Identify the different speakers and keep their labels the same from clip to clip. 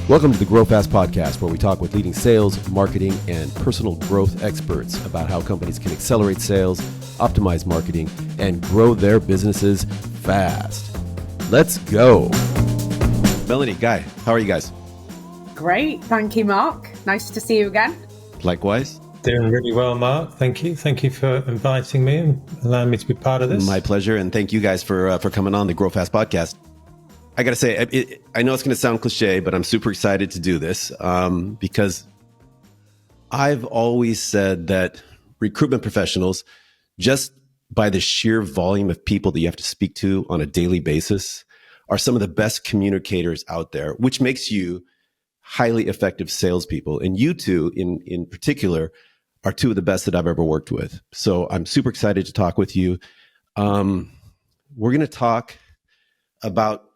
Speaker 1: Welcome to the Grow Fast podcast, where we talk with leading sales, marketing, and personal growth experts about how companies can accelerate sales, optimize marketing, and grow their businesses fast. Let's go. Melanie, Guy, how are you guys?
Speaker 2: Great. Thank you, Mark. Nice to see you again.
Speaker 1: Likewise.
Speaker 3: Doing really well, Mark. Thank you. Thank you for inviting me and allowing me to be part of this.
Speaker 1: My pleasure. And thank you guys for coming on the Grow Fast podcast. I got to say, I know it's going to sound cliche, but I'm super excited to do this because I've always said that recruitment professionals, just by the sheer volume of people that you have to speak to on a daily basis, are some of the best communicators out there, which makes you highly effective salespeople. And you two, in particular, are two of the best that I've ever worked with. So I'm super excited to talk with you. We're going to talk about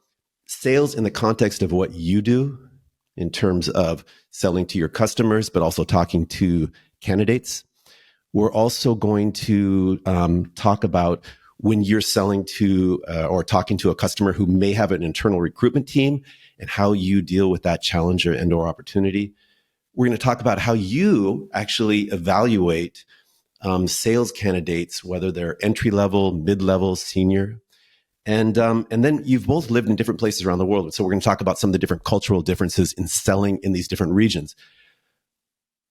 Speaker 1: sales in the context of what you do in terms of selling to your customers, but also talking to candidates. We're also going to talk about when you're selling to or talking to a customer who may have an internal recruitment team and how you deal with that challenge and/or opportunity. We're going to talk about how you actually evaluate sales candidates, whether they're entry-level, mid-level, senior. And then you've both lived in different places around the world. So we're going to talk about some of the different cultural differences in selling in these different regions.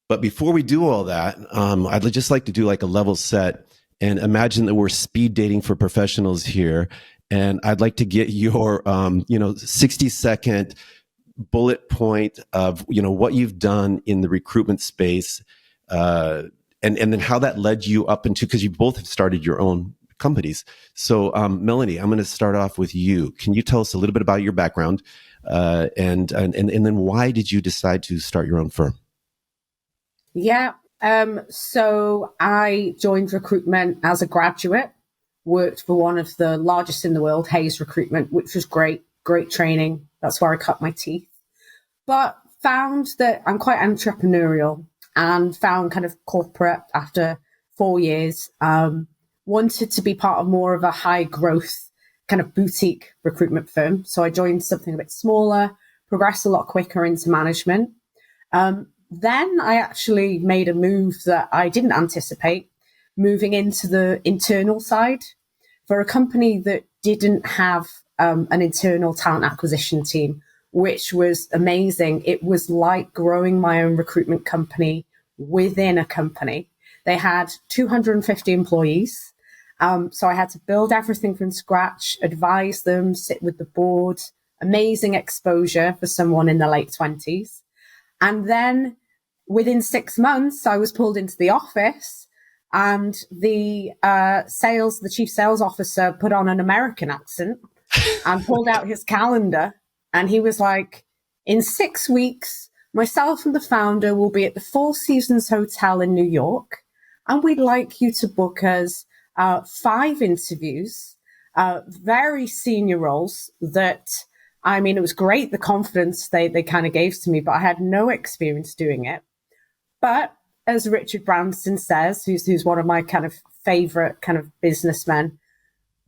Speaker 1: But before we do all that, I'd just like to do like a level set and imagine that we're speed dating for professionals here. And I'd like to get your 60-second bullet point of what you've done in the recruitment space, and then how that led you up into, because you both have started your own companies. So, Melanie, I'm going to start off with you. Can you tell us a little bit about your background, and then why did you decide to start your own firm?
Speaker 2: Yeah. So I joined recruitment as a graduate, worked for one of the largest in the world, Hayes Recruitment, which was great training. That's where I cut my teeth. But found that I'm quite entrepreneurial and found kind of corporate after 4 years. Wanted to be part of more of a high growth kind of boutique recruitment firm. So I joined something a bit smaller, progressed a lot quicker into management. Then I actually made a move that I didn't anticipate, moving into the internal side for a company that didn't have an internal talent acquisition team, which was amazing. It was like growing my own recruitment company within a company. They had 250 employees. So I had to build everything from scratch, advise them, sit with the board, amazing exposure for someone in the late 20s. And then within 6 months, I was pulled into the office and the chief sales officer put on an American accent and pulled out his calendar. And he was like, in 6 weeks, myself and the founder will be at the Four Seasons Hotel in New York. And we'd like you to book us 5 interviews, very senior roles that, I mean, it was great, the confidence they kind of gave to me, but I had no experience doing it. But as Richard Branson says, who's one of my kind of favorite kind of businessmen,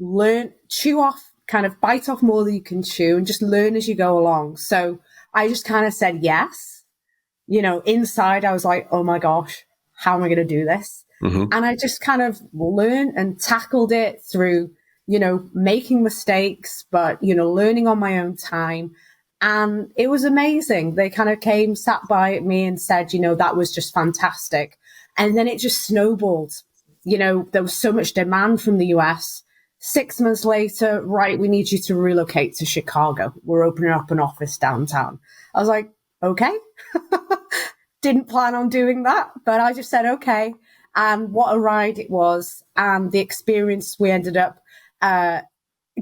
Speaker 2: bite off more than you can chew and just learn as you go along. So I just kind of said yes. Inside I was like, oh my gosh, how am I going to do this? Mm-hmm. And I just kind of learned and tackled it through, making mistakes, but, learning on my own time. And it was amazing. They kind of sat by me and said, that was just fantastic. And then it just snowballed. There was so much demand from the US. 6 months later, right, we need you to relocate to Chicago. We're opening up an office downtown. I was like, okay. Didn't plan on doing that, but I just said, okay. And what a ride it was. And the experience, we ended up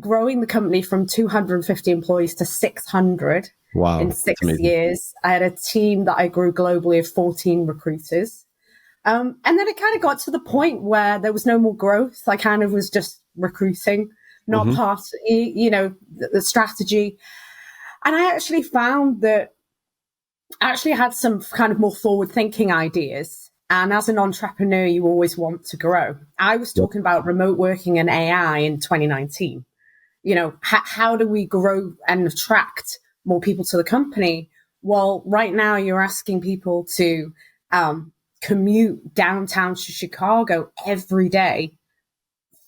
Speaker 2: growing the company from 250 employees to 600 in 6 years. I had a team that I grew globally of 14 recruiters. And then it kind of got to the point where there was no more growth. I kind of was just recruiting, not part, the strategy. And I actually found that I actually had some kind of more forward-thinking ideas. And as an entrepreneur, you always want to grow. I was talking about remote working and AI in 2019. How do we grow and attract more people to the company? well, right now you're asking people to commute downtown to Chicago every day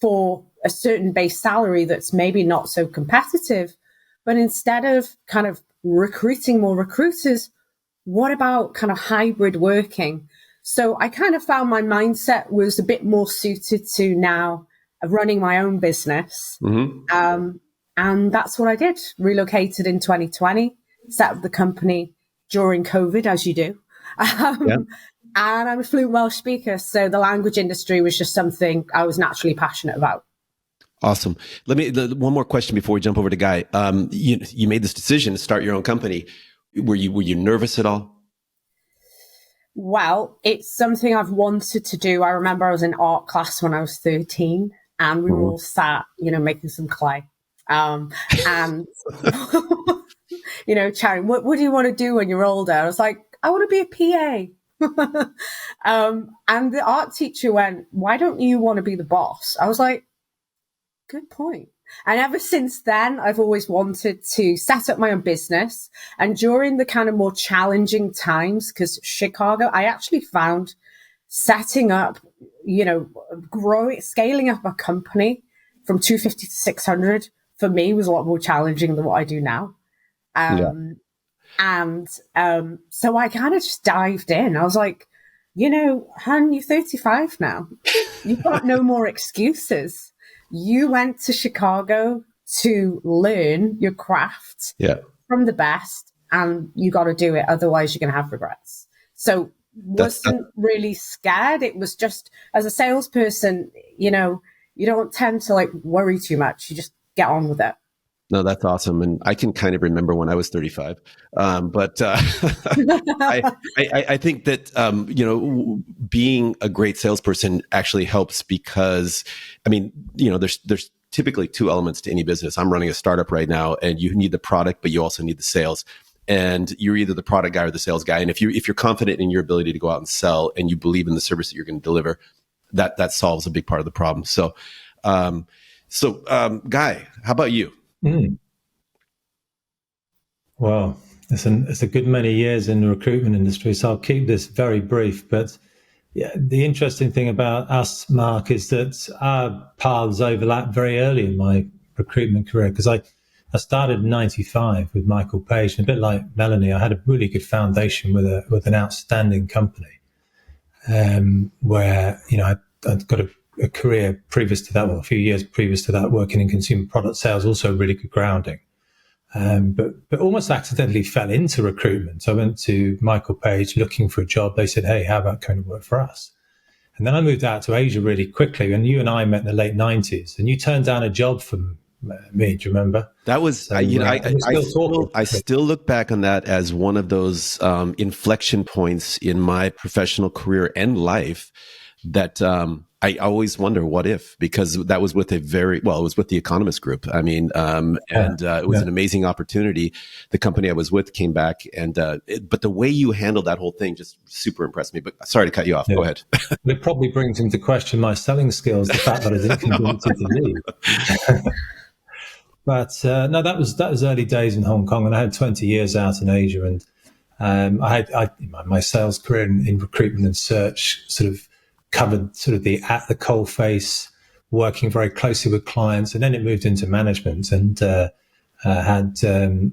Speaker 2: for a certain base salary that's maybe not so competitive. But instead of kind of recruiting more recruiters, what about kind of hybrid working? So I kind of found my mindset was a bit more suited to now running my own business. And that's what I did. Relocated in 2020, set up the company during COVID, as you do. And I'm a fluent Welsh speaker. So the language industry was just something I was naturally passionate about.
Speaker 1: Awesome. One more question before we jump over to Guy. You made this decision to start your own company. Were you nervous at all?
Speaker 2: Well, it's something I've wanted to do. I remember I was in art class when I was 13 and we were all sat, making some clay. And, chatting, what do you want to do when you're older? I was like, I want to be a PA. And the art teacher went, why don't you want to be the boss? I was like, good point. And ever since then, I've always wanted to set up my own business. And during the kind of more challenging times, because Chicago, I actually found setting up, scaling up a company from 250 to 600 for me was a lot more challenging than what I do now. So I kind of just dived in. I was like, hun, you're 35 now. You've got no more excuses. You went to Chicago to learn your craft from the best, and you got to do it. Otherwise, you're going to have regrets. So wasn't really scared. It was just, as a salesperson, you don't tend to worry too much. You just get on with it.
Speaker 1: No, that's awesome. And I can kind of remember when I was 35. But I think that, being a great salesperson actually helps because, there's typically two elements to any business. I'm running a startup right now, and you need the product, but you also need the sales. And you're either the product guy or the sales guy. And if you're confident in your ability to go out and sell, and you believe in the service that you're going to deliver, that solves a big part of the problem. So, Guy, how about you?
Speaker 3: Well, it's a good many years in the recruitment industry, so I'll keep this very brief. But yeah, the interesting thing about us, Mark, is that our paths overlap very early in my recruitment career, because I started in 95 with Michael Page, and a bit like Melanie, I had a really good foundation with an outstanding company, where I'd got a career previous to that, well, a few years previous to that, working in consumer product sales, also really good grounding. But almost accidentally fell into recruitment. I went to Michael Page looking for a job. They said, hey, how about coming to work for us? And then I moved out to Asia really quickly. And you and I met in the late 90s. And you turned down a job from me. Do you remember?
Speaker 1: That was,
Speaker 3: So,
Speaker 1: I still look back on that as one of those inflection points in my professional career and life that I always wonder what if, because that was with it was with the Economist Group. It was an amazing opportunity. The company I was with came back, but the way you handled that whole thing just super impressed me. But sorry to cut you off. Go ahead.
Speaker 3: It probably brings into question my selling skills, the fact that I didn't convince you to leave. But no, that was early days in Hong Kong, and I had 20 years out in Asia, and I had my sales career in recruitment and search sort of covered sort of the at the coalface, working very closely with clients, and then it moved into management, and had a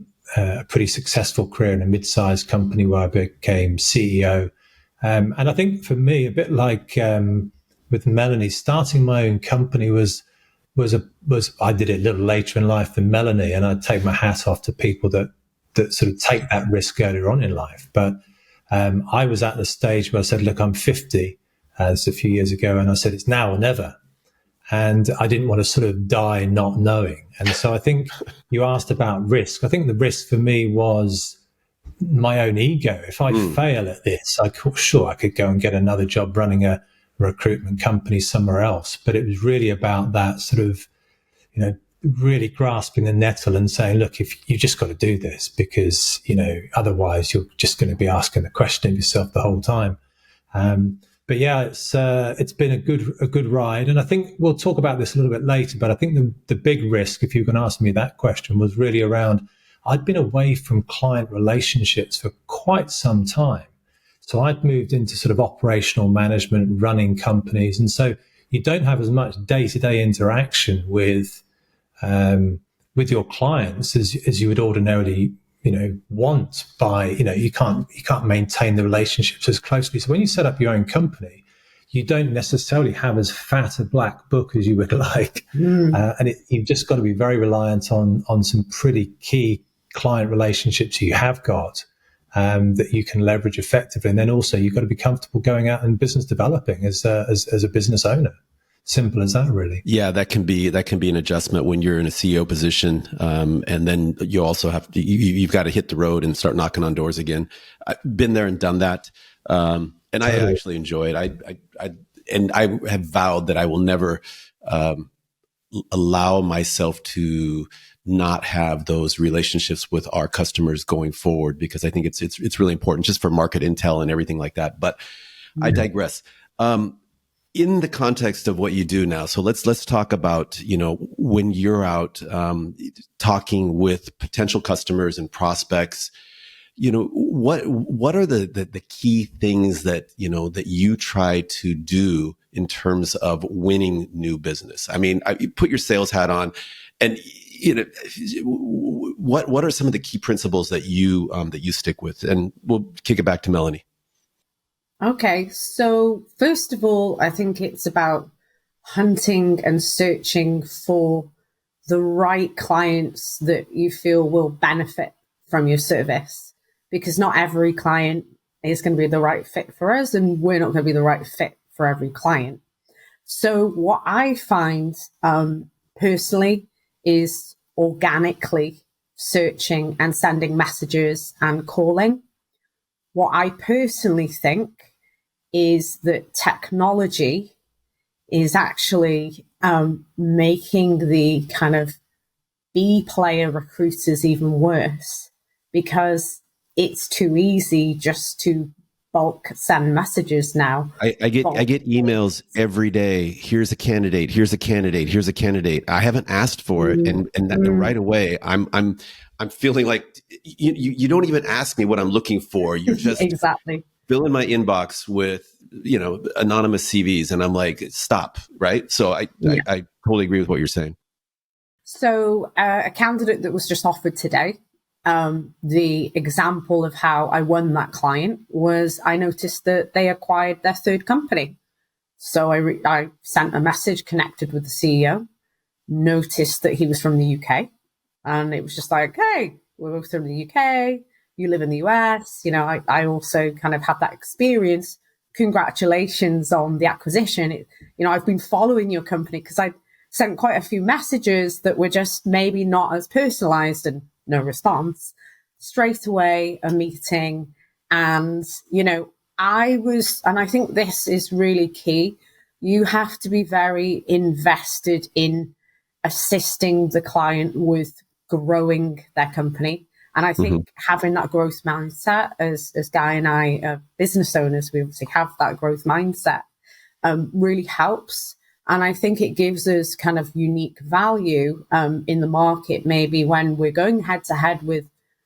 Speaker 3: pretty successful career in a mid-sized company where I became CEO. And I think for me, a bit like with Melanie, starting my own company was I did it a little later in life than Melanie, and I'd take my hat off to people that sort of take that risk earlier on in life. But I was at the stage where I said, look, I'm 50. This a few years ago, and I said it's now or never, and I didn't want to sort of die not knowing. And so I think you asked about risk. I think the risk for me was my own ego. If I fail at this, I could go and get another job running a recruitment company somewhere else. But it was really about that sort of, really grasping the nettle and saying, look, if you just got to do this, because otherwise you're just going to be asking the question of yourself the whole time. But yeah, it's been a good ride, and I think we'll talk about this a little bit later. But I think the big risk, if you can ask me that question, was really around. I'd been away from client relationships for quite some time. So I'd moved into sort of operational management, running companies. And so you don't have as much day-to-day interaction with your clients as you would ordinarily, want by, you can't maintain the relationships as closely. So when you set up your own company, you don't necessarily have as fat a black book as you would like. You've just got to be very reliant on some pretty key client relationships you have got that you can leverage effectively. And then also you've got to be comfortable going out and business developing as a business owner. Simple as that, really.
Speaker 1: Yeah, that can be an adjustment when you're in a CEO position, and then you also have to, you've got to hit the road and start knocking on doors again. I've been there and done that, and totally. I actually enjoy it. I have vowed that I will never allow myself to not have those relationships with our customers going forward, because I think it's really important just for market intel and everything like that. But I digress. In the context of what you do now, so let's talk about, when you're out talking with potential customers and prospects, what are the key things that that you try to do in terms of winning new business? I mean, you put your sales hat on, and what are some of the key principles that you stick with? And we'll kick it back to Melanie.
Speaker 2: Okay, so first of all, I think it's about hunting and searching for the right clients that you feel will benefit from your service, because not every client is going to be the right fit for us, and we're not going to be the right fit for every client. So what I find personally is organically searching and sending messages and calling. What I personally think is that technology is actually making the kind of B player recruiters even worse, because it's too easy just to bulk send messages now.
Speaker 1: I get emails every day. Here's a candidate. Here's a candidate. Here's a candidate. I haven't asked for it, and that right away I'm feeling like you don't even ask me what I'm looking for. You're just
Speaker 2: exactly
Speaker 1: filling my inbox with anonymous CVs, and I'm like, stop, right? So I totally agree with what you're saying.
Speaker 2: So a candidate that was just offered today, the example of how I won that client was I noticed that they acquired their third company. So I sent a message, connected with the CEO, noticed that he was from the UK, and it was just like, hey, we're both from the UK. You live in the US. I also kind of had that experience. Congratulations on the acquisition. I've been following your company because I sent quite a few messages that were just maybe not as personalized, and no response. Straight away, a meeting. And, and I think this is really key. You have to be very invested in assisting the client with growing their company. And I think having that growth mindset, as Guy and I are business owners, we obviously have that growth mindset, really helps. And I think it gives us kind of unique value in the market, maybe when we're going head to head with,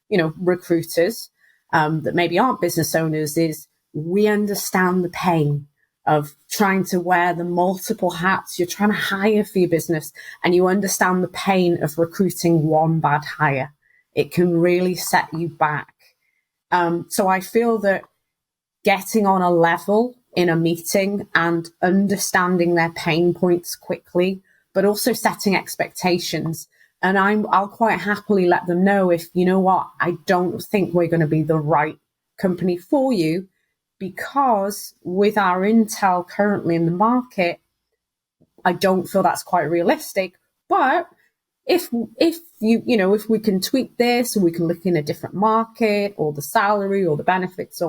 Speaker 2: recruiters that maybe aren't business owners, is we understand the pain of trying to wear the multiple hats. You're trying to hire for your business, and you understand the pain of recruiting one bad hire. It can really set you back. So I feel that getting on a level in a meeting and understanding their pain points quickly, but also setting expectations. And I'll quite happily let them know if, I don't think we're going to be the right company for you, because with our intel currently in the market, I don't feel that's quite realistic. But if we can tweak this, and we can look in a different market, or the salary or the benefits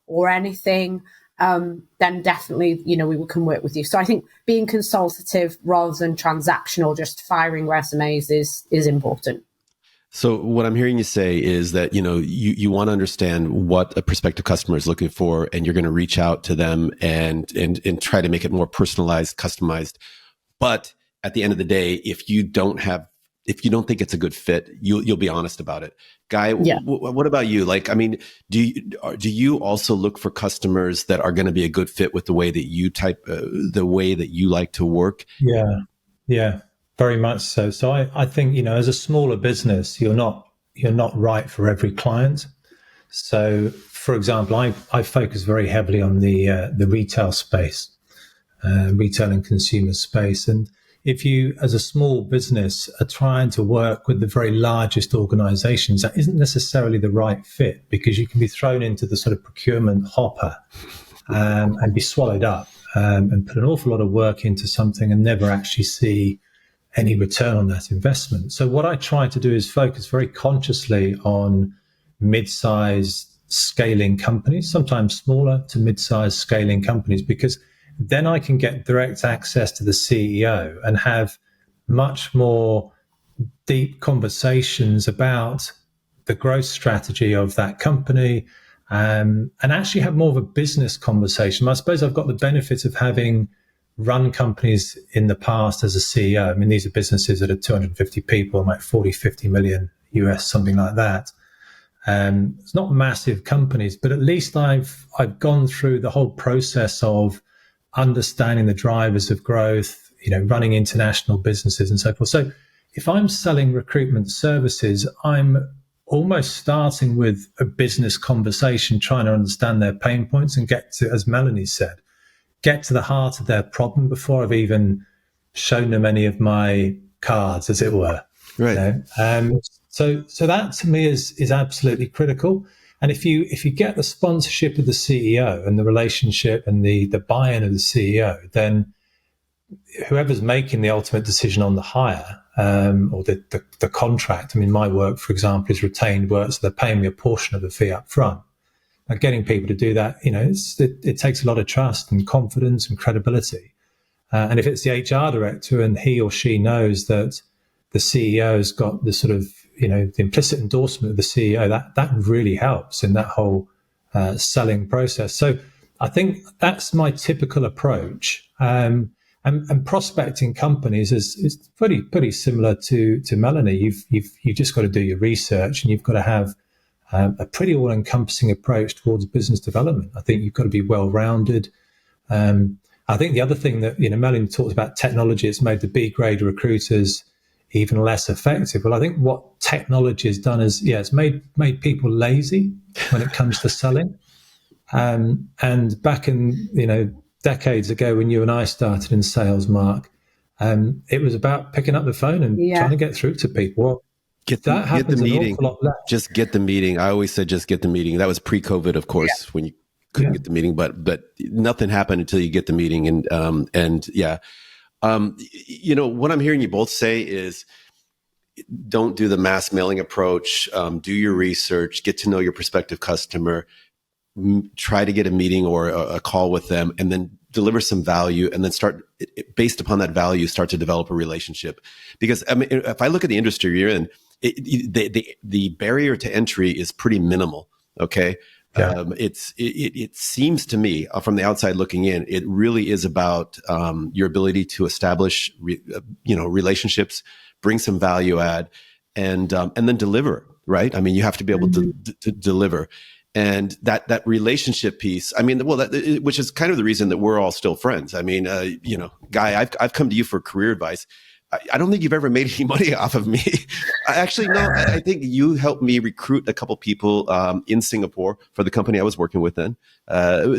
Speaker 2: or anything, then definitely, we can work with you. So I think being consultative rather than transactional, just firing resumes is important.
Speaker 1: So what I'm hearing you say is that, you want to understand what a prospective customer is looking for, and you're going to reach out to them and try to make it more personalized, customized. But at the end of the day, if you don't have if you don't think it's a good fit, you'll be honest about it. Guy,
Speaker 2: Yeah.
Speaker 1: What about you? Like, I mean, do you also look for customers that are going to be a good fit with the way that you the way that you like to work?
Speaker 3: Yeah, very much so. So I think, as a smaller business, you're not right for every client. So, for example, I focus very heavily on the retail space, retail and consumer space. And if you, as a small business, are trying to work with the very largest organizations, that isn't necessarily the right fit, because you can be thrown into the sort of procurement hopper and be swallowed up and put an awful lot of work into something and never actually see any return on that investment. So what I try to do is focus very consciously on mid-sized scaling companies, sometimes smaller to mid-sized scaling companies, because then I can get direct access to the CEO and have much more deep conversations about the growth strategy of that company, and actually have more of a business conversation. I suppose I've got the benefit of having run companies in the past as a CEO. I mean, these are businesses that are 250 people, like 40, 50 million US, something like that. It's not massive companies, but at least I've gone through the whole process of understanding the drivers of growth, running international businesses and so forth. So if I'm selling recruitment services, I'm almost starting with a business conversation, trying to understand their pain points and get to, as Melanie said, get to the heart of their problem before I've even shown them any of my cards, as it were.
Speaker 1: Right.
Speaker 3: So that to me is absolutely critical. And if you get the sponsorship of the CEO and the relationship and the buy-in of the CEO, then whoever's making the ultimate decision on the hire or the contract. I mean, my work, for example, is retained work, so they're paying me a portion of the fee up front. And getting people to do that, it takes a lot of trust and confidence and credibility. And if it's the HR director and he or she knows that the CEO has got the sort of, the implicit endorsement of the CEO, that really helps in that whole selling process. So I think that's my typical approach. And prospecting companies is pretty similar to Melanie. You've just got to do your research, and you've got to have a pretty all-encompassing approach towards business development. I think you've got to be well-rounded. I think the other thing that, Melanie talked about technology, it's made the B-grade recruiters even less effective. Well, I think what technology has done is, it's made people lazy when it comes to selling. And back in, decades ago when you and I started in sales, Mark, it was about picking up the phone and trying to get through to people. Well,
Speaker 1: get the meeting.
Speaker 3: An awful lot less.
Speaker 1: Just get the meeting. I always said, just get the meeting. That was pre-COVID, of course, when you couldn't get the meeting, but nothing happened until you get the meeting. What I'm hearing you both say is, don't do the mass mailing approach. Do your research, get to know your prospective customer, try to get a meeting or a call with them, and then deliver some value, and then based upon that value, start to develop a relationship. Because I mean, if I look at the industry you're in, the barrier to entry is pretty minimal. Okay. Yeah. It seems to me from the outside looking in, it really is about your ability to establish relationships, bring some value add, and then deliver. Right? I mean, you have to be able to deliver, and that relationship piece. I mean, which is kind of the reason that we're all still friends. I mean, Guy, I've come to you for career advice. I don't think you've ever made any money off of me. Actually, no. I think you helped me recruit a couple people in Singapore for the company I was working with then. But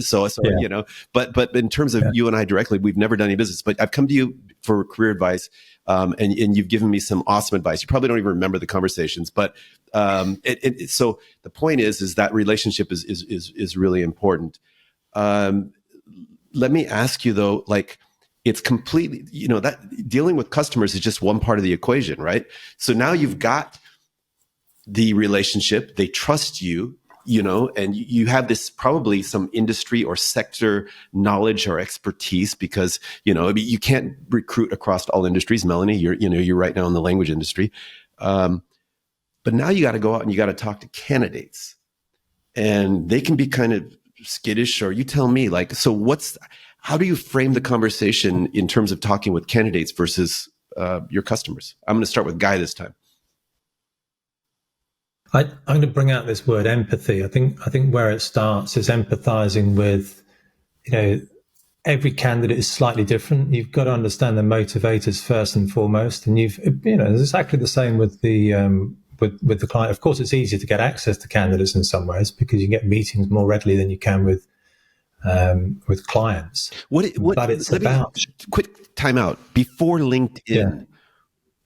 Speaker 1: in terms of you and I directly, we've never done any business. But I've come to you for career advice, and you've given me some awesome advice. You probably don't even remember the conversations, but so the point is that relationship is really important. Let me ask you though, like, it's completely, that dealing with customers is just one part of the equation, right? So now you've got the relationship, they trust you, and you have this probably some industry or sector knowledge or expertise, because, you can't recruit across all industries. Melanie, you're right now in the language industry. But now you got to go out and you got to talk to candidates, and they can be kind of skittish, or you tell me, like, so how do you frame the conversation in terms of talking with candidates versus your customers? I'm going to start with Guy this time.
Speaker 3: I'm going to bring out this word empathy. I think where it starts is empathizing with, every candidate is slightly different. You've got to understand the motivators first and foremost, and it's exactly the same with the with the client. Of course, it's easier to get access to candidates in some ways because you get meetings more readily than you can with clients. But it's about
Speaker 1: quick time out before LinkedIn.
Speaker 3: Yeah.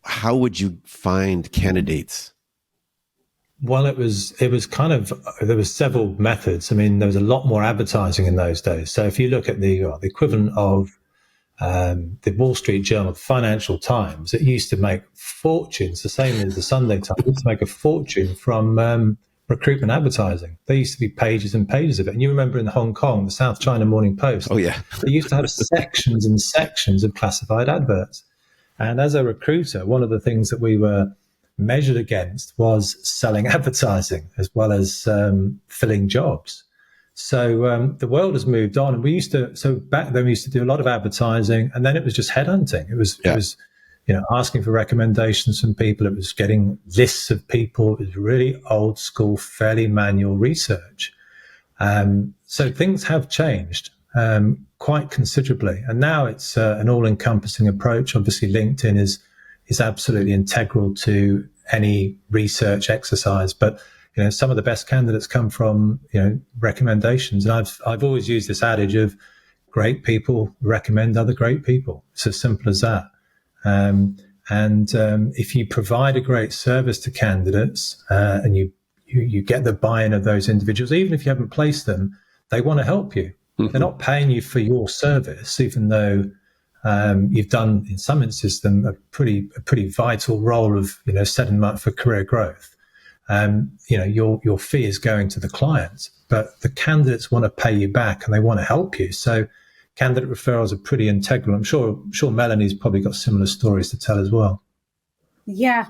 Speaker 1: How would you find candidates?
Speaker 3: Well, it was kind of, there was several methods. I mean, there was a lot more advertising in those days. So if you look at the equivalent of the Wall Street Journal, the Financial Times, it used to make fortunes, the same as the Sunday Times, it used to make a fortune from recruitment advertising. There used to be pages and pages of it. And you remember in Hong Kong, the South China Morning Post,
Speaker 1: oh yeah,
Speaker 3: they used to have sections and sections of classified adverts. And as a recruiter, one of the things that we were measured against was selling advertising as well as filling jobs. So the world has moved on, and back then we used to do a lot of advertising, and then it was just headhunting. It was asking for recommendations from people. It was getting lists of people. It was really old school, fairly manual research. So things have changed quite considerably, and now it's an all-encompassing approach. Obviously, LinkedIn is absolutely integral to any research exercise. But some of the best candidates come from recommendations. And I've always used this adage of great people recommend other great people. It's as simple as that. And if you provide a great service to candidates and you get the buy-in of those individuals, even if you haven't placed them, they want to help you. Mm-hmm. They're not paying you for your service, even though you've done, in some instances, a pretty vital role of setting them up for career growth. Your fee is going to the client, but the candidates want to pay you back and they want to help you. So candidate referrals are pretty integral. I'm sure Melanie's probably got similar stories to tell as well.
Speaker 2: Yeah.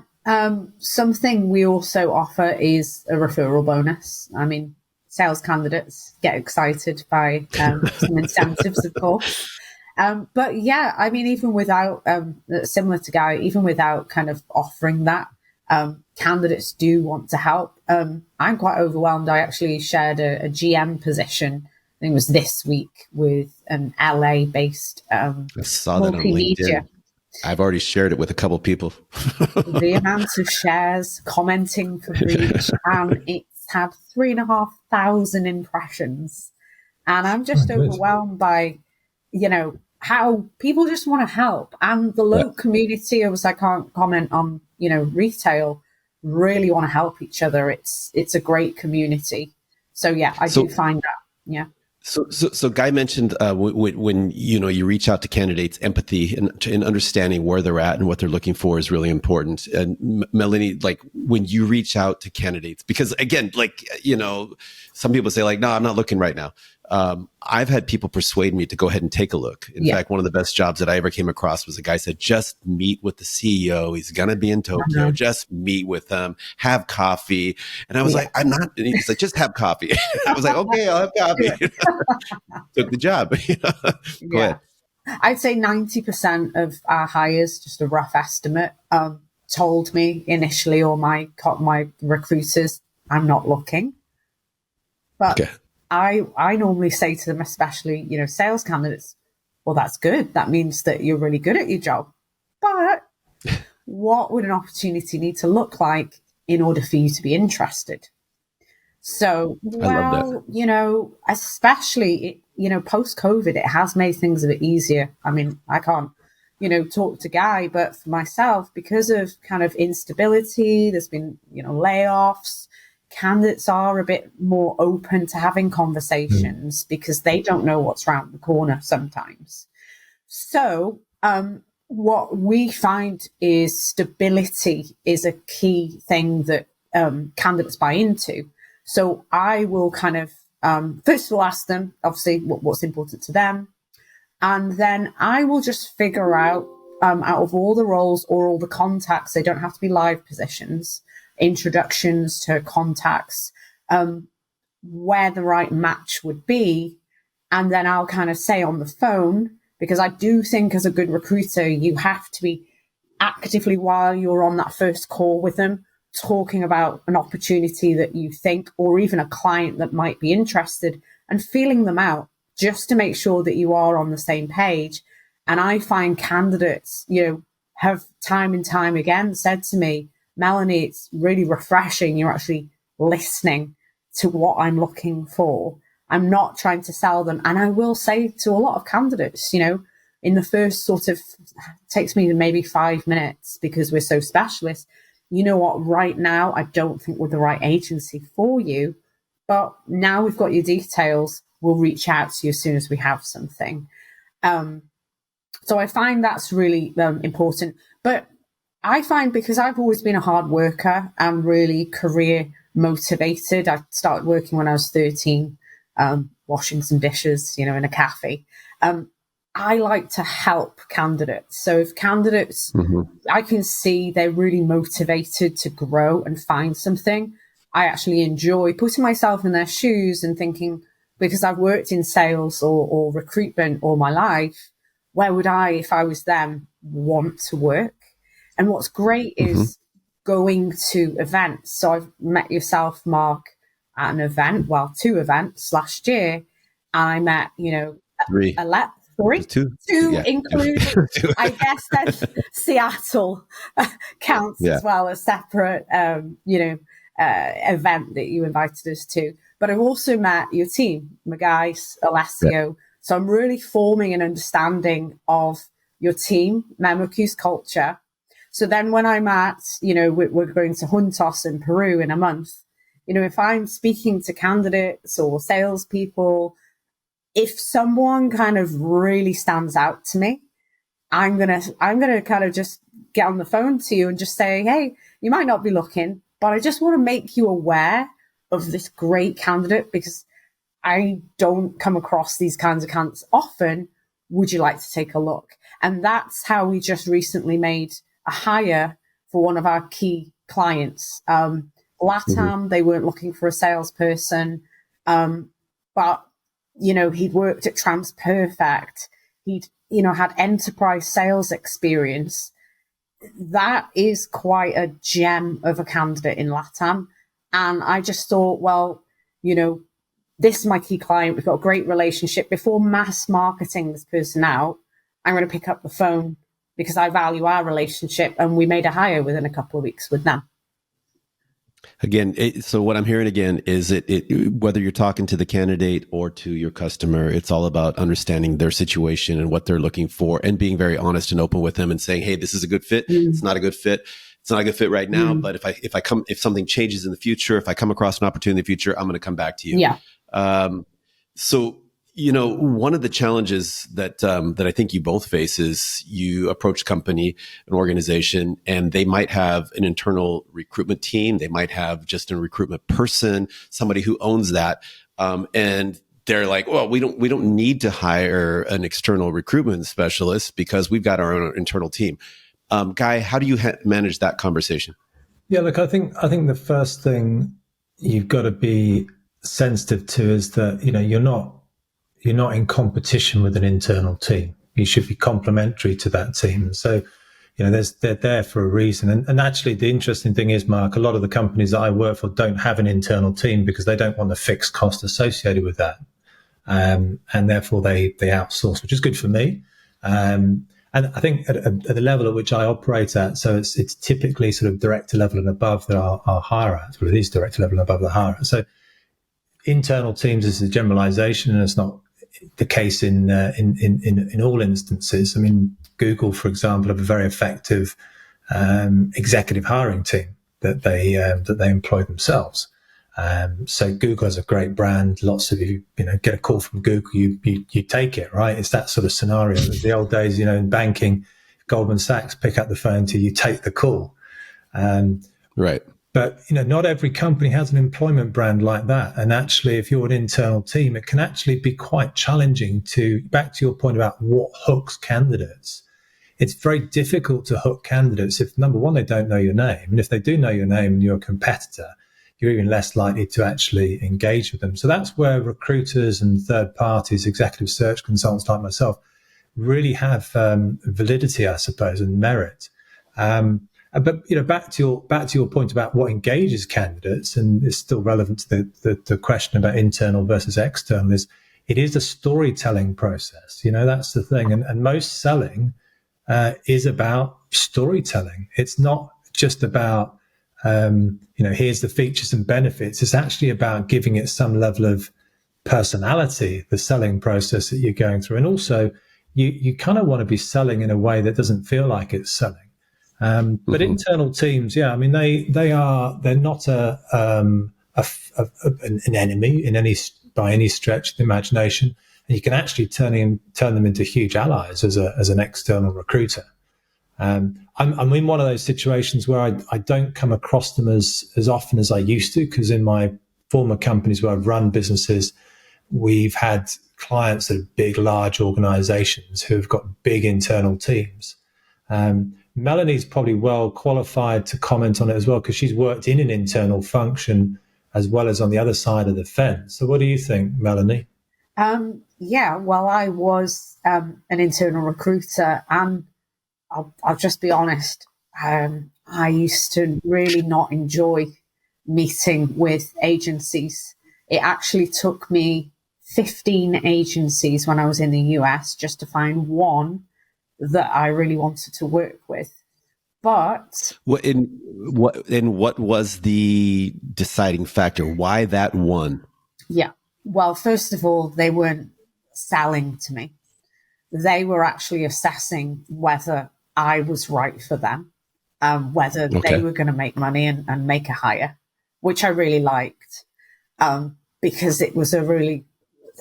Speaker 2: Something we also offer is a referral bonus. I mean, sales candidates get excited by some incentives, of course. But yeah, I mean, even without, similar to Guy, even without kind of offering that, candidates do want to help. I'm quite overwhelmed. I actually shared a GM position, I think it was this week, with an LA-based
Speaker 1: I saw that on LinkedIn. I've already shared it with a couple of people.
Speaker 2: The amount of shares, commenting for reach, and it's had 3,500 impressions. And I'm just overwhelmed by, how people just want to help. And the local community, obviously I can't comment on, retail, really want to help each other. It's a great community. So yeah, I do find that. Yeah.
Speaker 1: So Guy mentioned when you reach out to candidates, empathy and understanding where they're at and what they're looking for is really important. And Melanie, like when you reach out to candidates, because again, some people say no, I'm not looking right now. I've had people persuade me to go ahead and take a look. In fact, one of the best jobs that I ever came across was a guy said, just meet with the CEO. He's going to be in Tokyo. Mm-hmm. Just meet with him, have coffee. And I was like, I'm not. And he's like, just have coffee. I was like, okay, I'll have coffee. Took the job. Go ahead.
Speaker 2: I'd say 90% of our hires, just a rough estimate, told me initially, or my recruiters, I'm not looking. But okay. I normally say to them, especially, sales candidates, well, that's good. That means that you're really good at your job. But what would an opportunity need to look like in order for you to be interested? So, especially, post-COVID, it has made things a bit easier. I mean, I can't, talk to Guy, but for myself, because of kind of instability, there's been, layoffs, candidates are a bit more open to having conversations because they don't know what's around the corner sometimes. So what we find is stability is a key thing that candidates buy into. So I will kind of, first of all, ask them, obviously, what's important to them. And then I will just figure out of all the roles or all the contacts, they don't have to be live positions, introductions to contacts, where the right match would be. And then I'll kind of say on the phone, because I do think as a good recruiter, you have to be actively, while you're on that first call with them, talking about an opportunity that you think, or even a client that might be interested, and feeling them out just to make sure that you are on the same page. And I find candidates, have time and time again said to me, Melanie, it's really refreshing. You're actually listening to what I'm looking for. I'm not trying to sell them. And I will say to a lot of candidates, in the first takes me maybe 5 minutes because we're so specialist. You know what, right now, I don't think we're the right agency for you, but now we've got your details. We'll reach out to you as soon as we have something. So I find that's really important. But I find, because I've always been a hard worker and really career motivated, I started working when I was 13, washing some dishes, in a cafe. I like to help candidates. So if candidates, I can see they're really motivated to grow and find something, I actually enjoy putting myself in their shoes and thinking, because I've worked in sales or recruitment all my life, where would I, if I was them, want to work? And what's great is going to events. So I've met yourself, Mark, at an event, 2 events last year. I met,
Speaker 1: 3.
Speaker 2: Two
Speaker 1: Yeah.
Speaker 2: including, I guess that Seattle counts as well, a separate, event that you invited us to. But I've also met your team, Guy, Alessio. Yeah. So I'm really forming an understanding of your team, Memory's culture. So then when I'm at, we're going to Juntos in Peru in a month, if I'm speaking to candidates or salespeople, if someone kind of really stands out to me, I'm gonna kind of just get on the phone to you and just say, hey, you might not be looking, but I just want to make you aware of this great candidate because I don't come across these kinds of candidates often. Would you like to take a look? And that's how we just recently made a hire for one of our key clients. LATAM, they weren't looking for a salesperson, but he'd worked at TransPerfect. He'd, had enterprise sales experience. That is quite a gem of a candidate in LATAM. And I just thought, well, this is my key client. We've got a great relationship. Before mass marketing this person out, I'm going to pick up the phone because I value our relationship. And we made a hire within a couple of weeks with them.
Speaker 1: Again, so what I'm hearing again is whether you're talking to the candidate or to your customer, it's all about understanding their situation and what they're looking for and being very honest and open with them and saying, hey, this is a good fit. It's not a good fit. It's not a good fit right now. But if something changes in the future, if I come across an opportunity in the future, I'm going to come back to you.
Speaker 2: Yeah.
Speaker 1: So, one of the challenges that I think you both face is you approach a company, an organization, and they might have an internal recruitment team. They might have just a recruitment person, somebody who owns that. And they're like, well, we don't need to hire an external recruitment specialist because we've got our own internal team. Guy, how do you manage that conversation?
Speaker 3: Yeah, look, I think the first thing you've got to be sensitive to is that, you're not in competition with an internal team. You should be complementary to that team. So, they're there for a reason. And actually, the interesting thing is, Mark, a lot of the companies that I work for don't have an internal team because they don't want the fixed cost associated with that. And therefore they outsource, which is good for me. And I think at the level at which I operate at, so it's typically sort of director level and above that I'll hire at. Well, it is director level and above that hire at. So internal teams is a generalization, and it's not the case in all instances. I mean, Google, for example, have a very effective executive hiring team that they employ themselves. So Google has a great brand. Lots of you get a call from Google, you take it, right? It's that sort of scenario. The old days, in banking, Goldman Sachs pick up the phone to you, take the call.
Speaker 1: Right.
Speaker 3: But, not every company has an employment brand like that. And actually, if you're an internal team, it can actually be quite challenging back to your point about what hooks candidates. It's very difficult to hook candidates if, number one, they don't know your name. And if they do know your name and you're a competitor, you're even less likely to actually engage with them. So that's where recruiters and third parties, executive search consultants like myself, really have validity, I suppose, and merit. But back to your point about what engages candidates, and it's still relevant to the question about internal versus external. It is a storytelling process. That's the thing, and most selling is about storytelling. It's not just about here's the features and benefits. It's actually about giving it some level of personality, the selling process that you're going through, and also you kind of want to be selling in a way that doesn't feel like it's selling. But internal teams, they're not an enemy by any stretch of the imagination, and you can actually turn them into huge allies as an external recruiter. I'm in one of those situations where I don't come across them as often as I used to, because in my former companies where I've run businesses, we've had clients that are big, large organizations who have got big internal teams. Melanie's probably well qualified to comment on it as well, because she's worked in an internal function as well as on the other side of the fence. So what do you think, Melanie?
Speaker 2: Well, I was an internal recruiter, and I'll just be honest, I used to really not enjoy meeting with agencies. It actually took me 15 agencies when I was in the US just to find one that I really wanted to work with. But
Speaker 1: what was the deciding factor? Why that one?
Speaker 2: Yeah. Well, first of all, they weren't selling to me. They were actually assessing whether I was right for them, whether they were going to make money and make a hire, which I really liked, because it was a really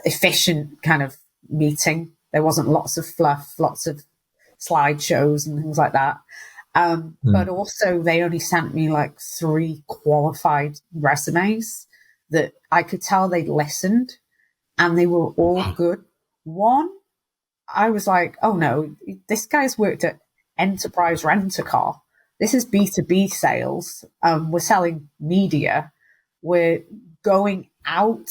Speaker 2: efficient kind of meeting. There wasn't lots of fluff, lots of slideshows and things like that. But also they only sent me like 3 qualified resumes that I could tell they'd listened, and they were all good. One, I was like, oh no, this guy's worked at Enterprise Rent-A-Car. This is B2B sales. We're selling media. We're going out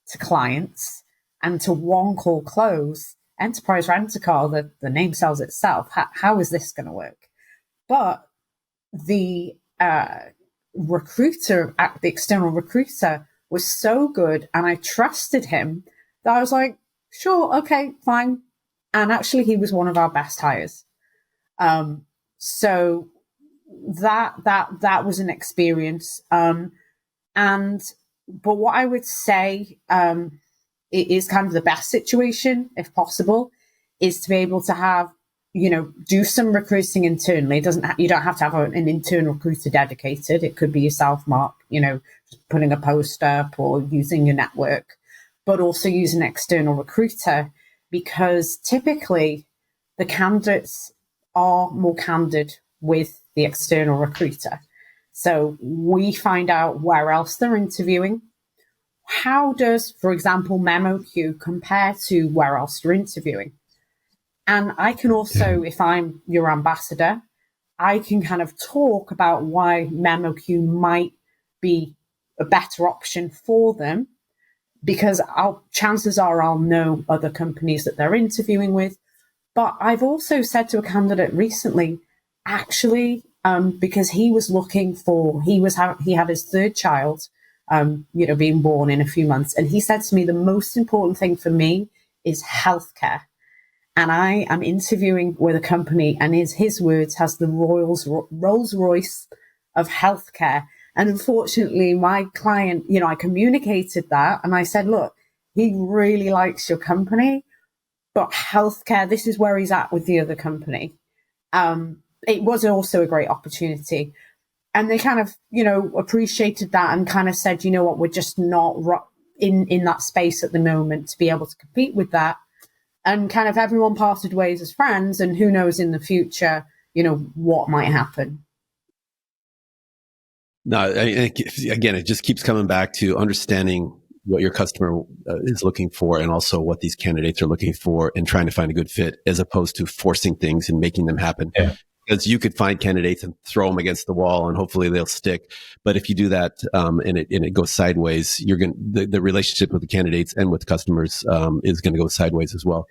Speaker 2: to clients and to one call close. Enterprise Rent-A-Car, the name sells itself. How is this going to work? But the recruiter, the external recruiter, was so good, and I trusted him that I was like, sure, okay, fine. And actually, he was one of our best hires. So that was an experience. But what I would say it is kind of the best situation, if possible, is to be able to have, do some recruiting internally. You don't have to have an internal recruiter dedicated. It could be yourself, Mark, just putting a post up or using your network, but also use an external recruiter, because typically the candidates are more candid with the external recruiter. So we find out where else they're interviewing. How does, for example, MemoQ compare to where else you're interviewing? And I can also, if I'm your ambassador, I can kind of talk about why MemoQ might be a better option for them, because chances are I'll know other companies that they're interviewing with. But I've also said to a candidate recently, actually, because he was looking for, he had his 3rd child, being born in a few months. And he said to me, the most important thing for me is healthcare. And I am interviewing with a company, and his words, has the Rolls Royce of healthcare. And unfortunately, my client, I communicated that, and I said, look, he really likes your company, but healthcare, this is where he's at with the other company. It was also a great opportunity. And they kind of, appreciated that and kind of said, you know what, we're just not in that space at the moment to be able to compete with that. And kind of everyone parted ways as friends, and who knows in the future, what might happen.
Speaker 1: No, again, it just keeps coming back to understanding what your customer is looking for, and also what these candidates are looking for, and trying to find a good fit, as opposed to forcing things and making them happen. Yeah. Because you could find candidates and throw them against the wall, and hopefully they'll stick. But if you do that and it goes sideways, the relationship with the candidates and with customers is going to go sideways as well.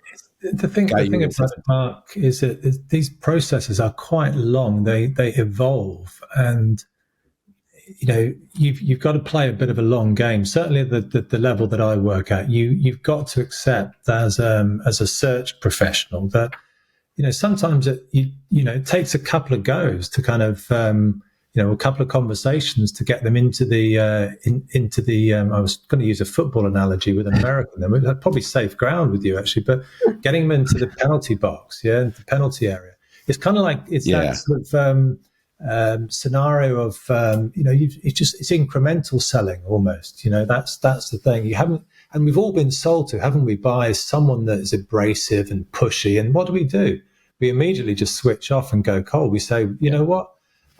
Speaker 3: The thing about Mark is that these processes are quite long. They evolve, and you've got to play a bit of a long game. Certainly at the level that I work at, you've got to accept as a search professional that sometimes it takes a couple of goes to kind of a couple of conversations to get them into the I was going to use a football analogy with an American. They'd probably safe ground with you actually, but getting them into the penalty box, the penalty area. It's kind of like that sort of scenario of it's incremental selling almost. That's the thing. You haven't, and we've all been sold to, haven't we, by someone that is abrasive and pushy. And what do? We immediately just switch off and go cold. We say, you know what?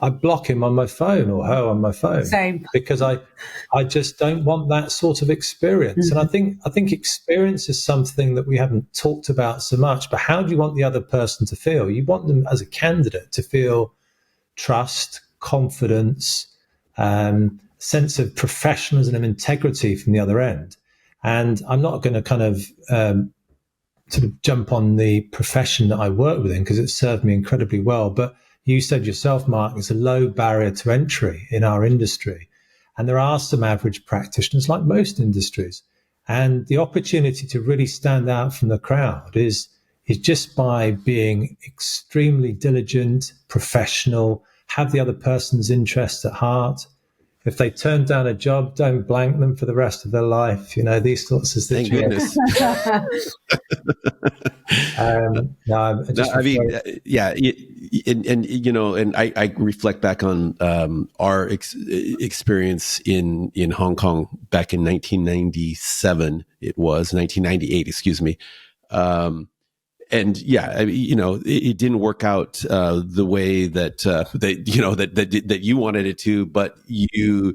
Speaker 3: I block him on my phone or her on my phone.
Speaker 2: Same.
Speaker 3: Because I just don't want that sort of experience. Mm-hmm. And I think experience is something that we haven't talked about so much. But how do you want the other person to feel? You want them as a candidate to feel trust, confidence, sense of professionalism and integrity from the other end. And I'm not going to kind of sort of jump on the profession that I work within because it served me incredibly well. But you said yourself, Mark, it's a low barrier to entry in our industry. And there are some average practitioners like most industries. And the opportunity to really stand out from the crowd is just by being extremely diligent, professional, have the other person's interests at heart. If they turn down a job, don't blank them for the rest of their life. These sorts of situations.
Speaker 1: Thank goodness. And I reflect back on our experience in Hong Kong back in 1997. It was 1998, excuse me. And it didn't work out the way that you wanted it to, but you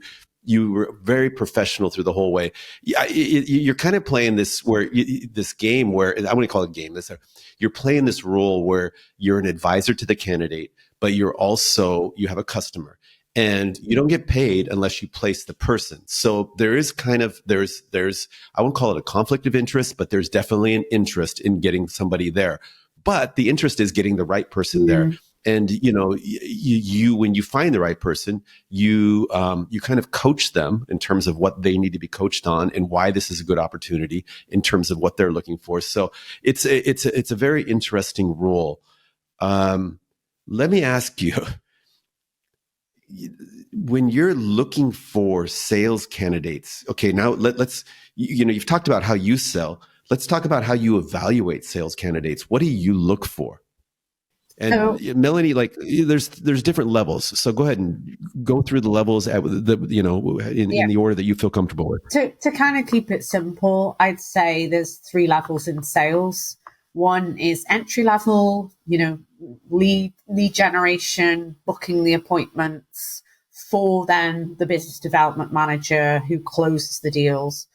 Speaker 1: were very professional through the whole way. You're kind of playing this game where I want to call it a game. You're playing this role where you're an advisor to the candidate, but you have a customer. And you don't get paid unless you place the person. So there is there's I won't call it a conflict of interest, but there's definitely an interest in getting somebody there. But the interest is getting the right person there. And you when you find the right person, you kind of coach them in terms of what they need to be coached on and why this is a good opportunity in terms of what they're looking for. So it's a very interesting role. Let me ask you. When you're looking for sales candidates, okay, now let's, you've talked about how you sell. Let's talk about how you evaluate sales candidates. What do you look for? And Melanie, there's different levels. So go ahead and go through the levels in the order that you feel comfortable with.
Speaker 2: To kind of keep it simple, I'd say there's 3 levels in sales. One is entry level, lead generation, booking the appointments for then the business development manager who closes the deals.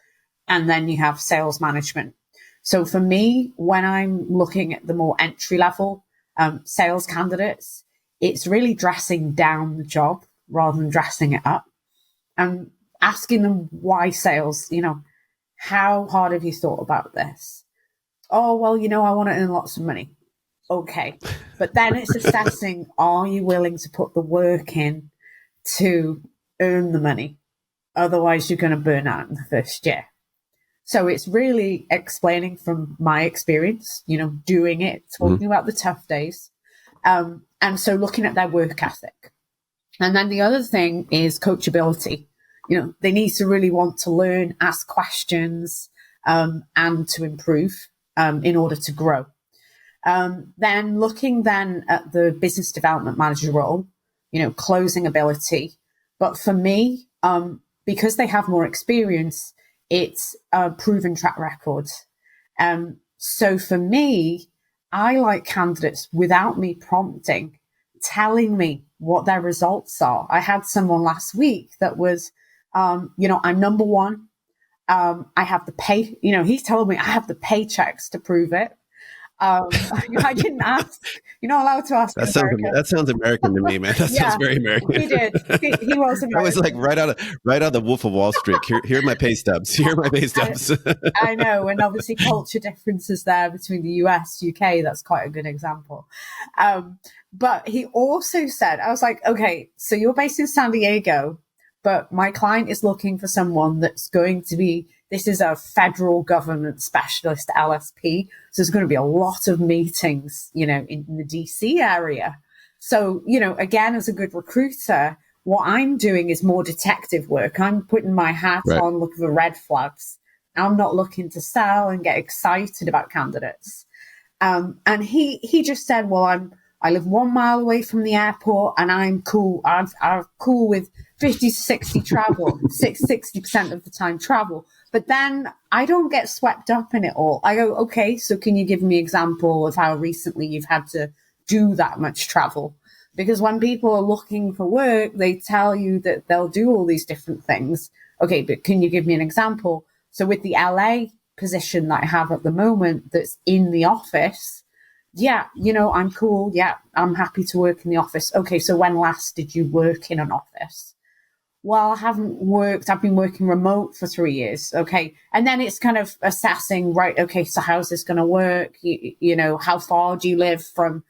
Speaker 2: And then you have sales management. So for me, when I'm looking at the more entry level sales candidates, it's really dressing down the job rather than dressing it up and asking them why sales, how hard have you thought about this? Oh, well, I want to earn lots of money. Okay. But then it's assessing, are you willing to put the work in to earn the money? Otherwise, you're going to burn out in the first year. So it's really explaining from my experience, doing it, talking about the tough days. And so looking at their work ethic. And then the other thing is coachability. They need to really want to learn, ask questions, and to improve. In order to grow. Then looking at the business development manager role, closing ability. But for me, because they have more experience, it's a proven track record. So for me, I like candidates without me prompting, telling me what their results are. I had someone last week that was, I'm number 1. I have the pay, he told me I have the paychecks to prove it. I didn't ask. You're not allowed to ask in America.
Speaker 1: That sounds American to me, man. That sounds very American.
Speaker 2: He did. He was American.
Speaker 1: That was like right out of the Wolf of Wall Street. Here are my pay stubs. Here are my pay stubs.
Speaker 2: I know, and obviously culture differences there between the US, UK. That's quite a good example. But he also said, I was like, okay, so you're based in San Diego, but my client is looking for someone that's going to be, this is a federal government specialist LSP. So there's going to be a lot of meetings, in the DC area. So, again, as a good recruiter, what I'm doing is more detective work. I'm putting my hat on, looking for red flags. I'm not looking to sell and get excited about candidates. And he just said, well, I live 1 mile away from the airport and I'm cool. I'm cool with 50 to 60 travel, 60% of the time travel. But then I don't get swept up in it all. I go, okay, so can you give me an example of how recently you've had to do that much travel? Because when people are looking for work, they tell you that they'll do all these different things. Okay, but can you give me an example? So with the LA position that I have at the moment that's in the office, yeah, I'm cool. Yeah, I'm happy to work in the office. Okay, so when last did you work in an office? Well, I haven't worked. I've been working remote for 3 years. Okay. And then it's kind of assessing, right? Okay. So how's this going to work? How far do you live from,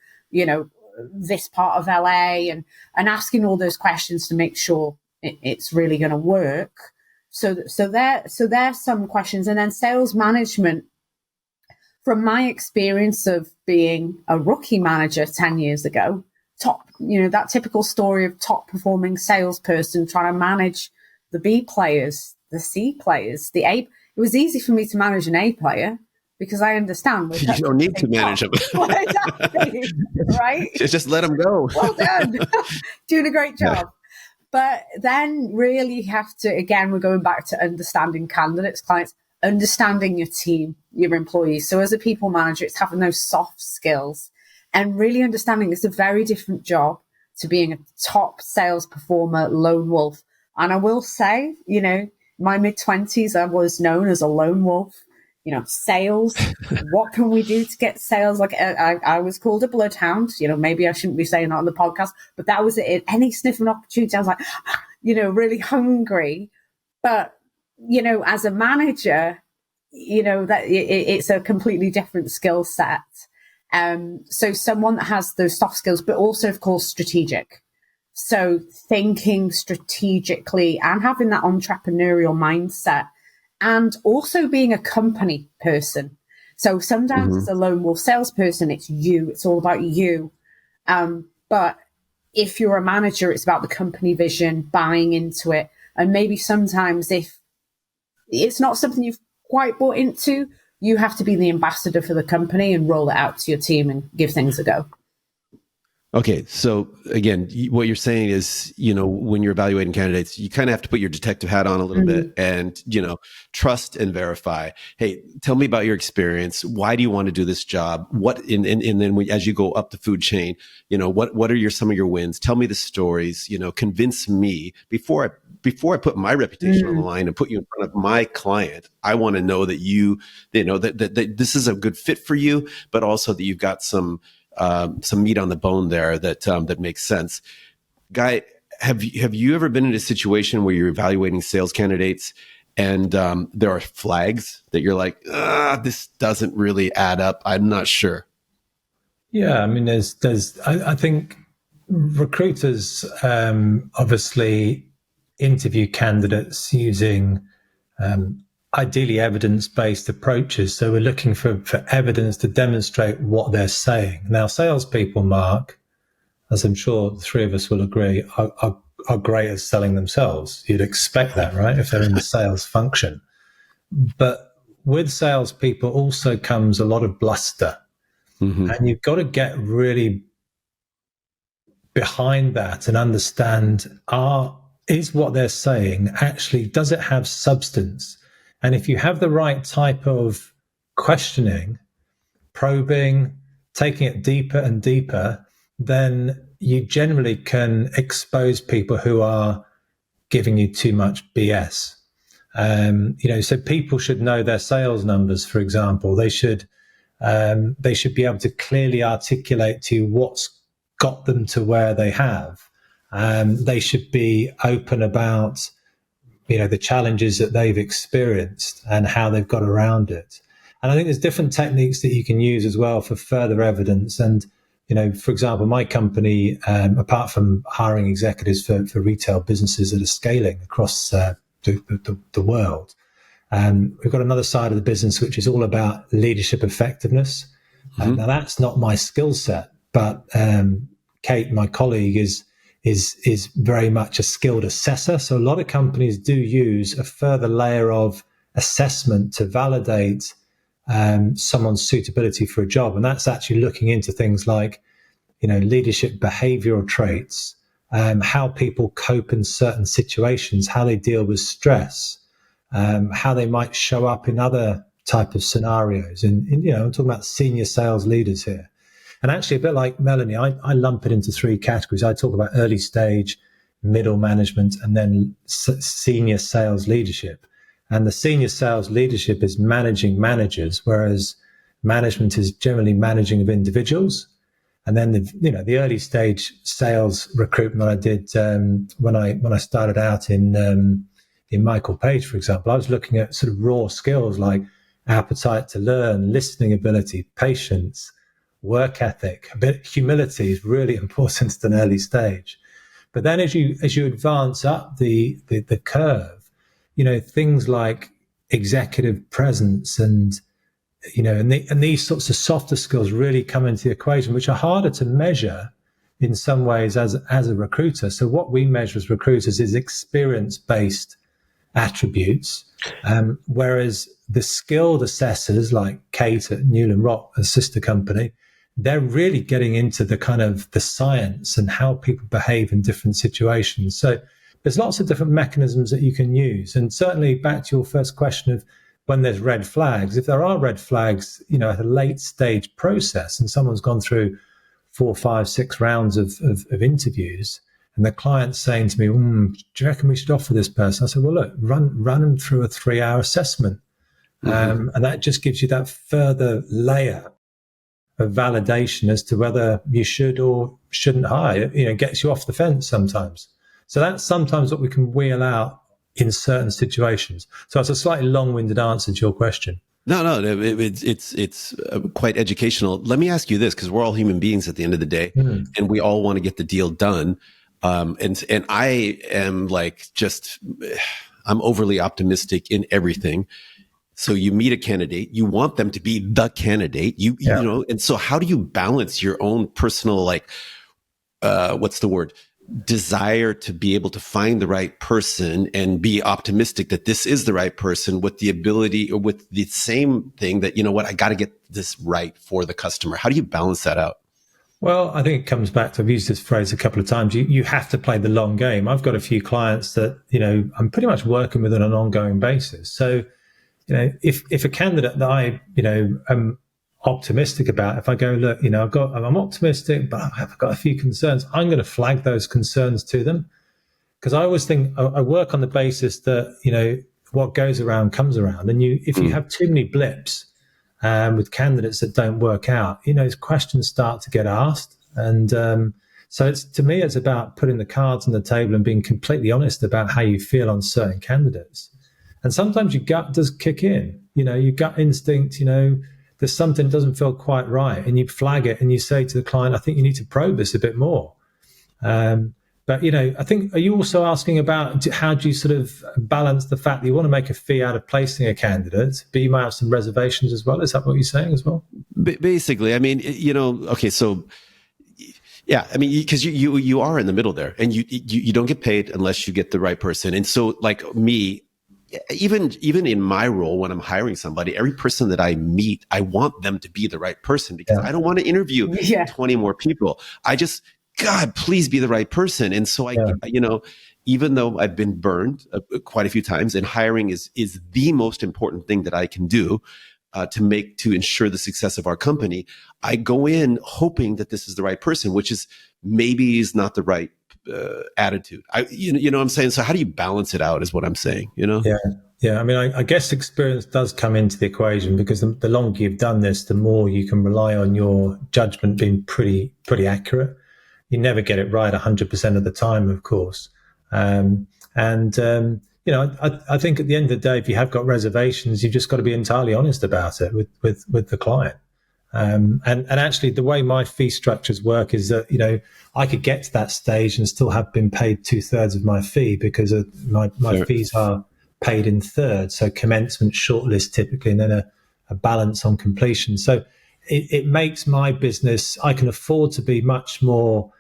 Speaker 2: this part of LA and asking all those questions to make sure it's really going to work. So there's some questions. And then sales management, from my experience of being a rookie manager 10 years ago, that typical story of top performing salesperson trying to manage the B players, the C players, the A. It was easy for me to manage an A player because I understand.
Speaker 1: You don't need to manage them.
Speaker 2: Well, exactly, right?
Speaker 1: Just let them go.
Speaker 2: Well done. Doing a great job. Yeah. But then really have to, again, we're going back to understanding candidates, clients, understanding your team, your employees. So as a people manager, it's having those soft skills and really understanding it's a very different job to being a top sales performer, lone wolf. And I will say, my mid-20s, I was known as a lone wolf. Sales, what can we do to get sales? Like I was called a bloodhound. Maybe I shouldn't be saying that on the podcast, but that was it. Any sniffing opportunity, I was like, really hungry. But, as a manager, that it's a completely different skill set. So someone that has those soft skills, but also, of course, strategic. So thinking strategically and having that entrepreneurial mindset and also being a company person. So sometimes as a lone wolf salesperson, it's you, it's all about you. But if you're a manager, it's about the company vision, buying into it. And maybe sometimes if it's not something you've quite bought into, you have to be the ambassador for the company and roll it out to your team and give things a go.
Speaker 1: Okay. So again, what you're saying is, when you're evaluating candidates, you kind of have to put your detective hat on a little bit and, trust and verify. Hey, tell me about your experience. Why do you want to do this job? And then as you go up the food chain, what are some of your wins? Tell me the stories, convince me before I put my reputation on the line and put you in front of my client. I want to know that that this is a good fit for you, but also that you've got some meat on the bone there that makes sense. Guy, have you ever been in a situation where you're evaluating sales candidates and there are flags that you're like, this doesn't really add up? I'm not sure.
Speaker 3: Yeah, I mean, I think recruiters obviously interview candidates using ideally evidence-based approaches. So we're looking for evidence to demonstrate what they're saying. Now, salespeople, Mark, as I'm sure the three of us will agree, are great at selling themselves. You'd expect that, right, if they're in the sales function. But with salespeople also comes a lot of bluster. And you've got to get really behind that and understand, is what they're saying actually, does it have substance? And if you have the right type of questioning, probing, taking it deeper and deeper, then you generally can expose people who are giving you too much BS. So people should know their sales numbers, for example. They should They should be able to clearly articulate to you what's got them to where they have. They should be open about, the challenges that they've experienced and how they've got around it. And I think there's different techniques that you can use as well for further evidence. And, for example, my company, apart from hiring executives for retail businesses that are scaling across the world, we've got another side of the business which is all about leadership effectiveness. Now, that's not my skill set, but Kate, my colleague, is very much a skilled assessor. So a lot of companies do use a further layer of assessment to validate someone's suitability for a job. And that's actually looking into things like, leadership behavioral traits, how people cope in certain situations, how they deal with stress, how they might show up in other type of scenarios. And I'm talking about senior sales leaders here. And actually, a bit like Melanie, I lump it into three categories. I talk about early stage, middle management, and then senior sales leadership. And the senior sales leadership is managing managers, whereas management is generally managing of individuals. And then the early stage sales recruitment I did when I started out in Michael Page, for example, I was looking at sort of raw skills like appetite to learn, listening ability, patience, work ethic. A bit humility is really important at an early stage. But then as you advance up the curve, things like executive presence and these sorts of softer skills really come into the equation, which are harder to measure in some ways as a recruiter. So what we measure as recruiters is experience-based attributes, whereas the skilled assessors like Kate at Newland Rock, a sister company, they're really getting into the kind of the science and how people behave in different situations. So there's lots of different mechanisms that you can use. And certainly back to your first question of when there's red flags, if there are red flags, at a late stage process and someone's gone through 4, 5, 6 rounds of interviews and the client's saying to me, do you reckon we should offer this person? I said, well, look, run them through a 3-hour assessment. And that just gives you that further layer of validation as to whether you should or shouldn't hire. It gets you off the fence sometimes. So that's sometimes what we can wheel out in certain situations. So it's a slightly long-winded answer to your question.
Speaker 1: No, it's quite educational. Let me ask you this, because we're all human beings at the end of the day, and we all want to get the deal done. And I am I'm overly optimistic in everything. So you meet a candidate, you want them to be the candidate, and so how do you balance your own personal, desire to be able to find the right person and be optimistic that this is the right person with the ability or with the same thing that, I got to get this right for the customer? How do you balance that out?
Speaker 3: Well, I think it comes back to, I've used this phrase a couple of times, you have to play the long game. I've got a few clients that, I'm pretty much working with on an ongoing basis. So, if a candidate that I, am optimistic about, if I go, look, I'm optimistic, but I've got a few concerns, I'm going to flag those concerns to them. Because I always think I work on the basis that, what goes around comes around. And if you have too many blips with candidates that don't work out, questions start to get asked. And so to me, it's about putting the cards on the table and being completely honest about how you feel on certain candidates. And sometimes your gut does kick in, your gut instinct, there's something that doesn't feel quite right. And you flag it and you say to the client, I think you need to probe this a bit more. But, I think, are you also asking about how do you sort of balance the fact that you want to make a fee out of placing a candidate, but you might have some reservations as well? Is that what you're saying as well?
Speaker 1: Basically, I mean, okay, so yeah, I mean, because you are in the middle there, and you don't get paid unless you get the right person. And so like me, even in my role, when I'm hiring somebody, every person that I meet, I want them to be the right person, because I don't want to interview 20 more people. God, please be the right person. And so even though I've been burned quite a few times, and hiring is the most important thing that I can do to ensure the success of our company, I go in hoping that this is the right person, which is maybe is not the right attitude. You know what I'm saying? So how do you balance it out is what I'm saying,
Speaker 3: Yeah. Yeah, I mean, I guess experience does come into the equation, because the longer you've done this, the more you can rely on your judgment being pretty accurate. You never get it right 100% of the time, of course. I think at the end of the day, if you have got reservations, you've just got to be entirely honest about it with the client. And actually, the way my fee structures work is that, I could get to that stage and still have been paid 2/3 of my fee, because my
Speaker 1: Sure.
Speaker 3: fees are paid in thirds. So commencement, shortlist typically, and then a balance on completion. So it makes my business, I can afford to be much more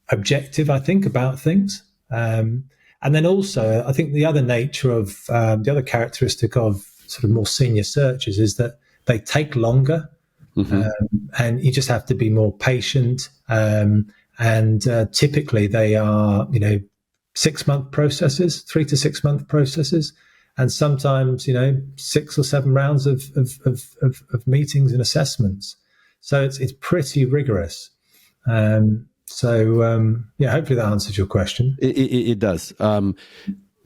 Speaker 3: objective, I think, about things. And then also, I think the other nature of the other characteristic of sort of more senior searches is that they take longer, and you just have to be more patient. And typically they are, 6-month processes, 3 to 6 month processes, and sometimes 6 or 7 rounds of meetings and assessments. So it's pretty rigorous. Hopefully that answers your question.
Speaker 1: It does.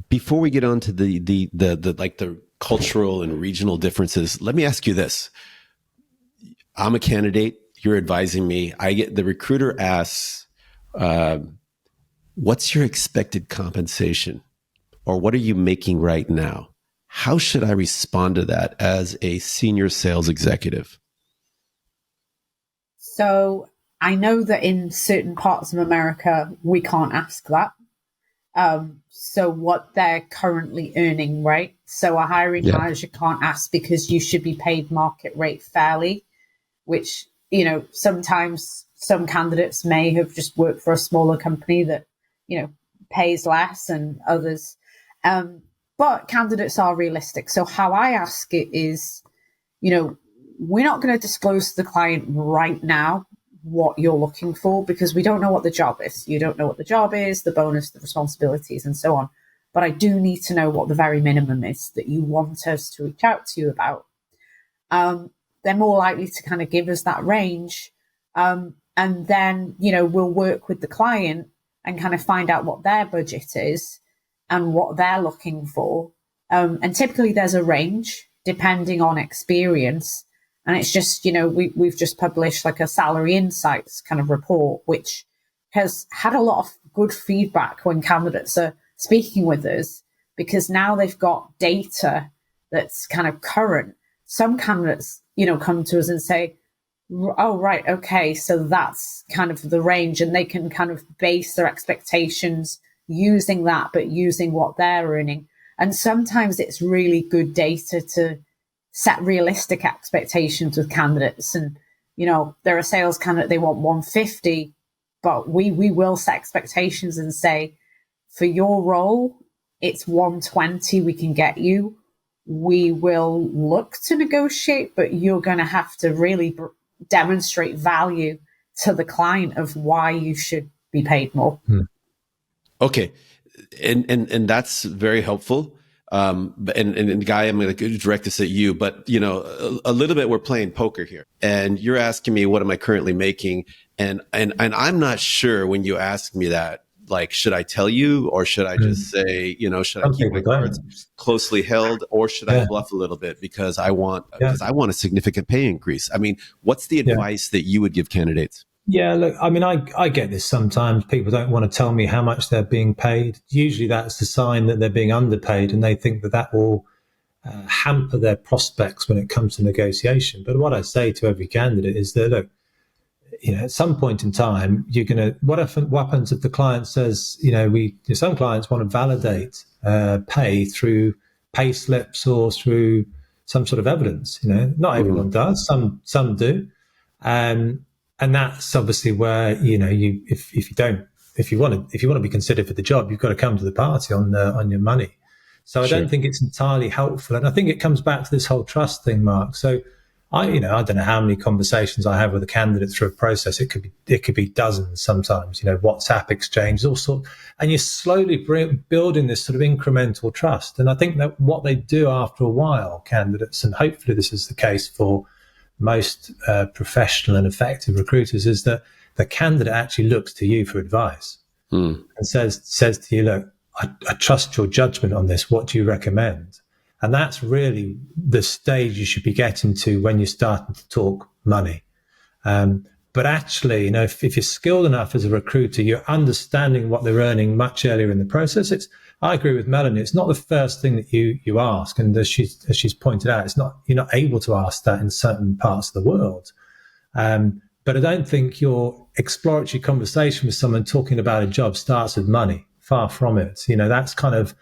Speaker 1: Before we get on to the cultural and regional differences, let me ask you this. I'm a candidate. You're advising me. The recruiter asks, what's your expected compensation? Or what are you making right now? How should I respond to that as a senior sales executive?
Speaker 2: So I know that in certain parts of America, we can't ask that. So what they're currently earning, right? So a hiring manager can't ask, because you should be paid market rate fairly, which, sometimes some candidates may have just worked for a smaller company that, pays less, and others. But candidates are realistic. So how I ask it is, we're not going to disclose to the client right now what you're looking for, because we don't know what the job is. You don't know what the job is, the bonus, the responsibilities, and so on. But I do need to know what the very minimum is that you want us to reach out to you about. They're more likely to kind of give us that range. And then, we'll work with the client and kind of find out what their budget is and what they're looking for. And typically there's a range depending on experience. And it's just, we've just published like a salary insights kind of report, which has had a lot of good feedback when candidates are speaking with us, because now they've got data that's kind of current. Some candidates, come to us and say, oh, right, okay, so that's kind of the range, and they can kind of base their expectations using that, but using what they're earning. And sometimes it's really good data to set realistic expectations with candidates. And, they're a sales candidate, they want 150, but we will set expectations and say, for your role, it's 120 we can get you. We will look to negotiate, but you're going to have to really demonstrate value to the client of why you should be paid more.
Speaker 1: Okay. And that's very helpful. And Guy, I'm going to direct this at you, but a little bit, we're playing poker here, and you're asking me, what am I currently making? And I'm not sure when you ask me that, like, should I tell you, or should I just say, should I keep my cards closely held, or should I bluff a little bit because I want a significant pay increase? I mean, what's the advice that you would give candidates?
Speaker 3: Yeah, look, I mean, I get this sometimes. People don't want to tell me how much they're being paid. Usually that's the sign that they're being underpaid, and they think that will hamper their prospects when it comes to negotiation. But what I say to every candidate is that, look, at some point in time, what happens if the client says, some clients want to validate pay through pay slips or through some sort of evidence. Not everyone does. Some do. And that's obviously where, if you want to be considered for the job, you've got to come to the party on your money. So I don't think it's entirely helpful. And I think it comes back to this whole trust thing, Mark. So I don't know how many conversations I have with a candidate through a process. It could be dozens sometimes, WhatsApp exchanges, all sorts. And you're slowly building this sort of incremental trust. And I think that what they do after a while, candidates, and hopefully this is the case for most professional and effective recruiters, is that the candidate actually looks to you for advice and says to you, look, I trust your judgment on this. What do you recommend? And that's really the stage you should be getting to when you're starting to talk money. But actually, if you're skilled enough as a recruiter, you're understanding what they're earning much earlier in the process. I agree with Melanie. It's not the first thing that you ask. And as she's pointed out, you're not able to ask that in certain parts of the world. But I don't think your exploratory conversation with someone talking about a job starts with money. Far from it. That's kind of,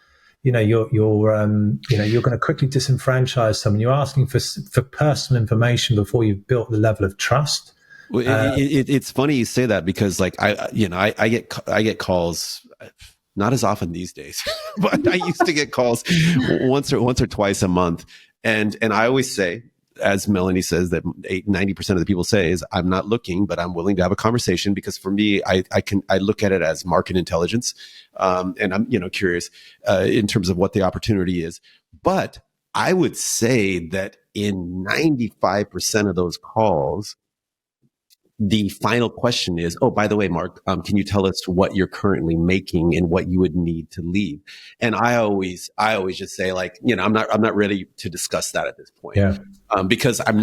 Speaker 3: you're going to quickly disenfranchise someone. You're asking for personal information before you've built the level of trust.
Speaker 1: Well, it's funny you say that, because like I get calls, not as often these days, but I used to get calls once or twice a month, and I always say, as Melanie says, that 90% of the people say is, I'm not looking, but I'm willing to have a conversation, because for me, I look at it as market intelligence, and I'm curious in terms of what the opportunity is. But I would say that in 95% of those calls, the final question is, oh, by the way, Mark, can you tell us what you're currently making and what you would need to leave? And I always just say, like, I'm not ready to discuss that at this point.
Speaker 3: Yeah.
Speaker 1: Because I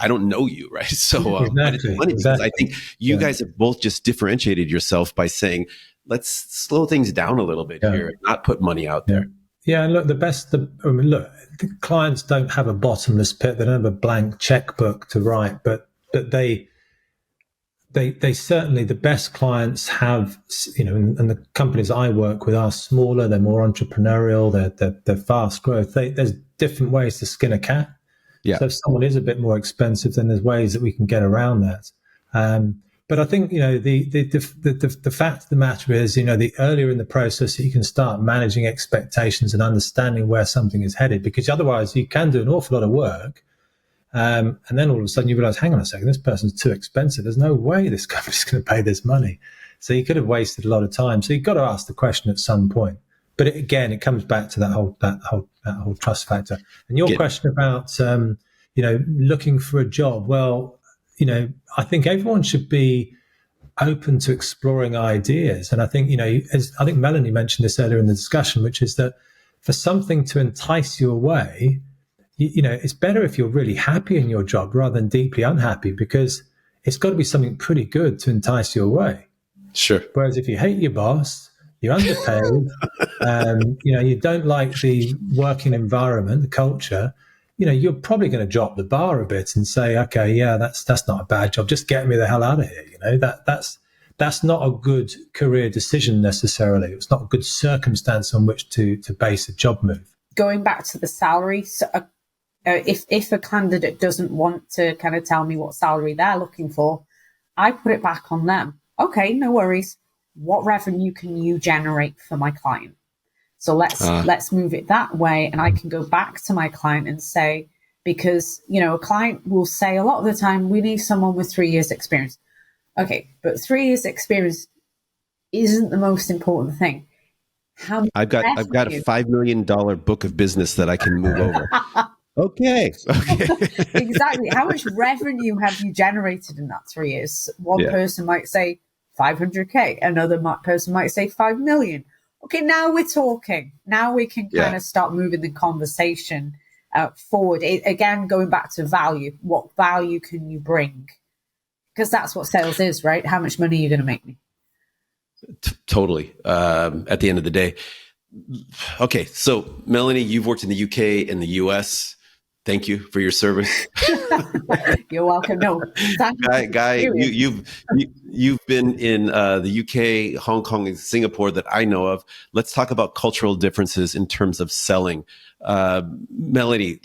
Speaker 1: don't know you, right? So but it's funny because I think you guys have both just differentiated yourself by saying, let's slow things down a little bit here and not put money out there.
Speaker 3: Yeah, and look, the clients don't have a bottomless pit. They don't have a blank checkbook to write, but they certainly, the best clients have, and the companies I work with are smaller, they're more entrepreneurial, they're fast growth. There's different ways to skin a cat. Yeah. So if someone is a bit more expensive, then there's ways that we can get around that. But I think, the fact of the matter is, the earlier in the process that you can start managing expectations and understanding where something is headed, because otherwise you can do an awful lot of work. And then all of a sudden you realize, hang on a second, this person's too expensive. There's no way this company's going to pay this money. So you could have wasted a lot of time. So you've got to ask the question at some point. But it comes back to that whole trust factor. And your question about, looking for a job. Well, I think everyone should be open to exploring ideas. And I think, I think Melanie mentioned this earlier in the discussion, which is that for something to entice you away, it's better if you're really happy in your job rather than deeply unhappy, because it's got to be something pretty good to entice you away.
Speaker 1: Sure.
Speaker 3: Whereas if you hate your boss, you're underpaid, you don't like the working environment, the culture, you're probably going to drop the bar a bit and say, okay, yeah, that's not a bad job. Just get me the hell out of here. That's not a good career decision necessarily. It's not a good circumstance on which to base a job move.
Speaker 2: Going back to the salary, so if a candidate doesn't want to kind of tell me what salary they're looking for, I put it back on them. Okay, no worries. What revenue can you generate for my client? So let's move it that way. And I can go back to my client and say, because, a client will say a lot of the time, we need someone with 3 years experience. Okay, but 3 years experience isn't the most important thing.
Speaker 1: I've got a $5 million book of business that I can move over. Okay.
Speaker 2: Exactly. How much revenue have you generated in that 3 years? One person might say 500K. Another person might say 5 million. Okay, now we're talking. Now we can kind of start moving the conversation forward. Again, going back to value. What value can you bring? Because that's what sales is, right? How much money are you going to make me?
Speaker 1: Totally. At the end of the day. Okay. So Melanie, you've worked in the UK and the US. Thank you for your service.
Speaker 2: You're welcome. No,
Speaker 1: Guy, you've been in the UK, Hong Kong, and Singapore that I know of. Let's talk about cultural differences in terms of selling. Melanie,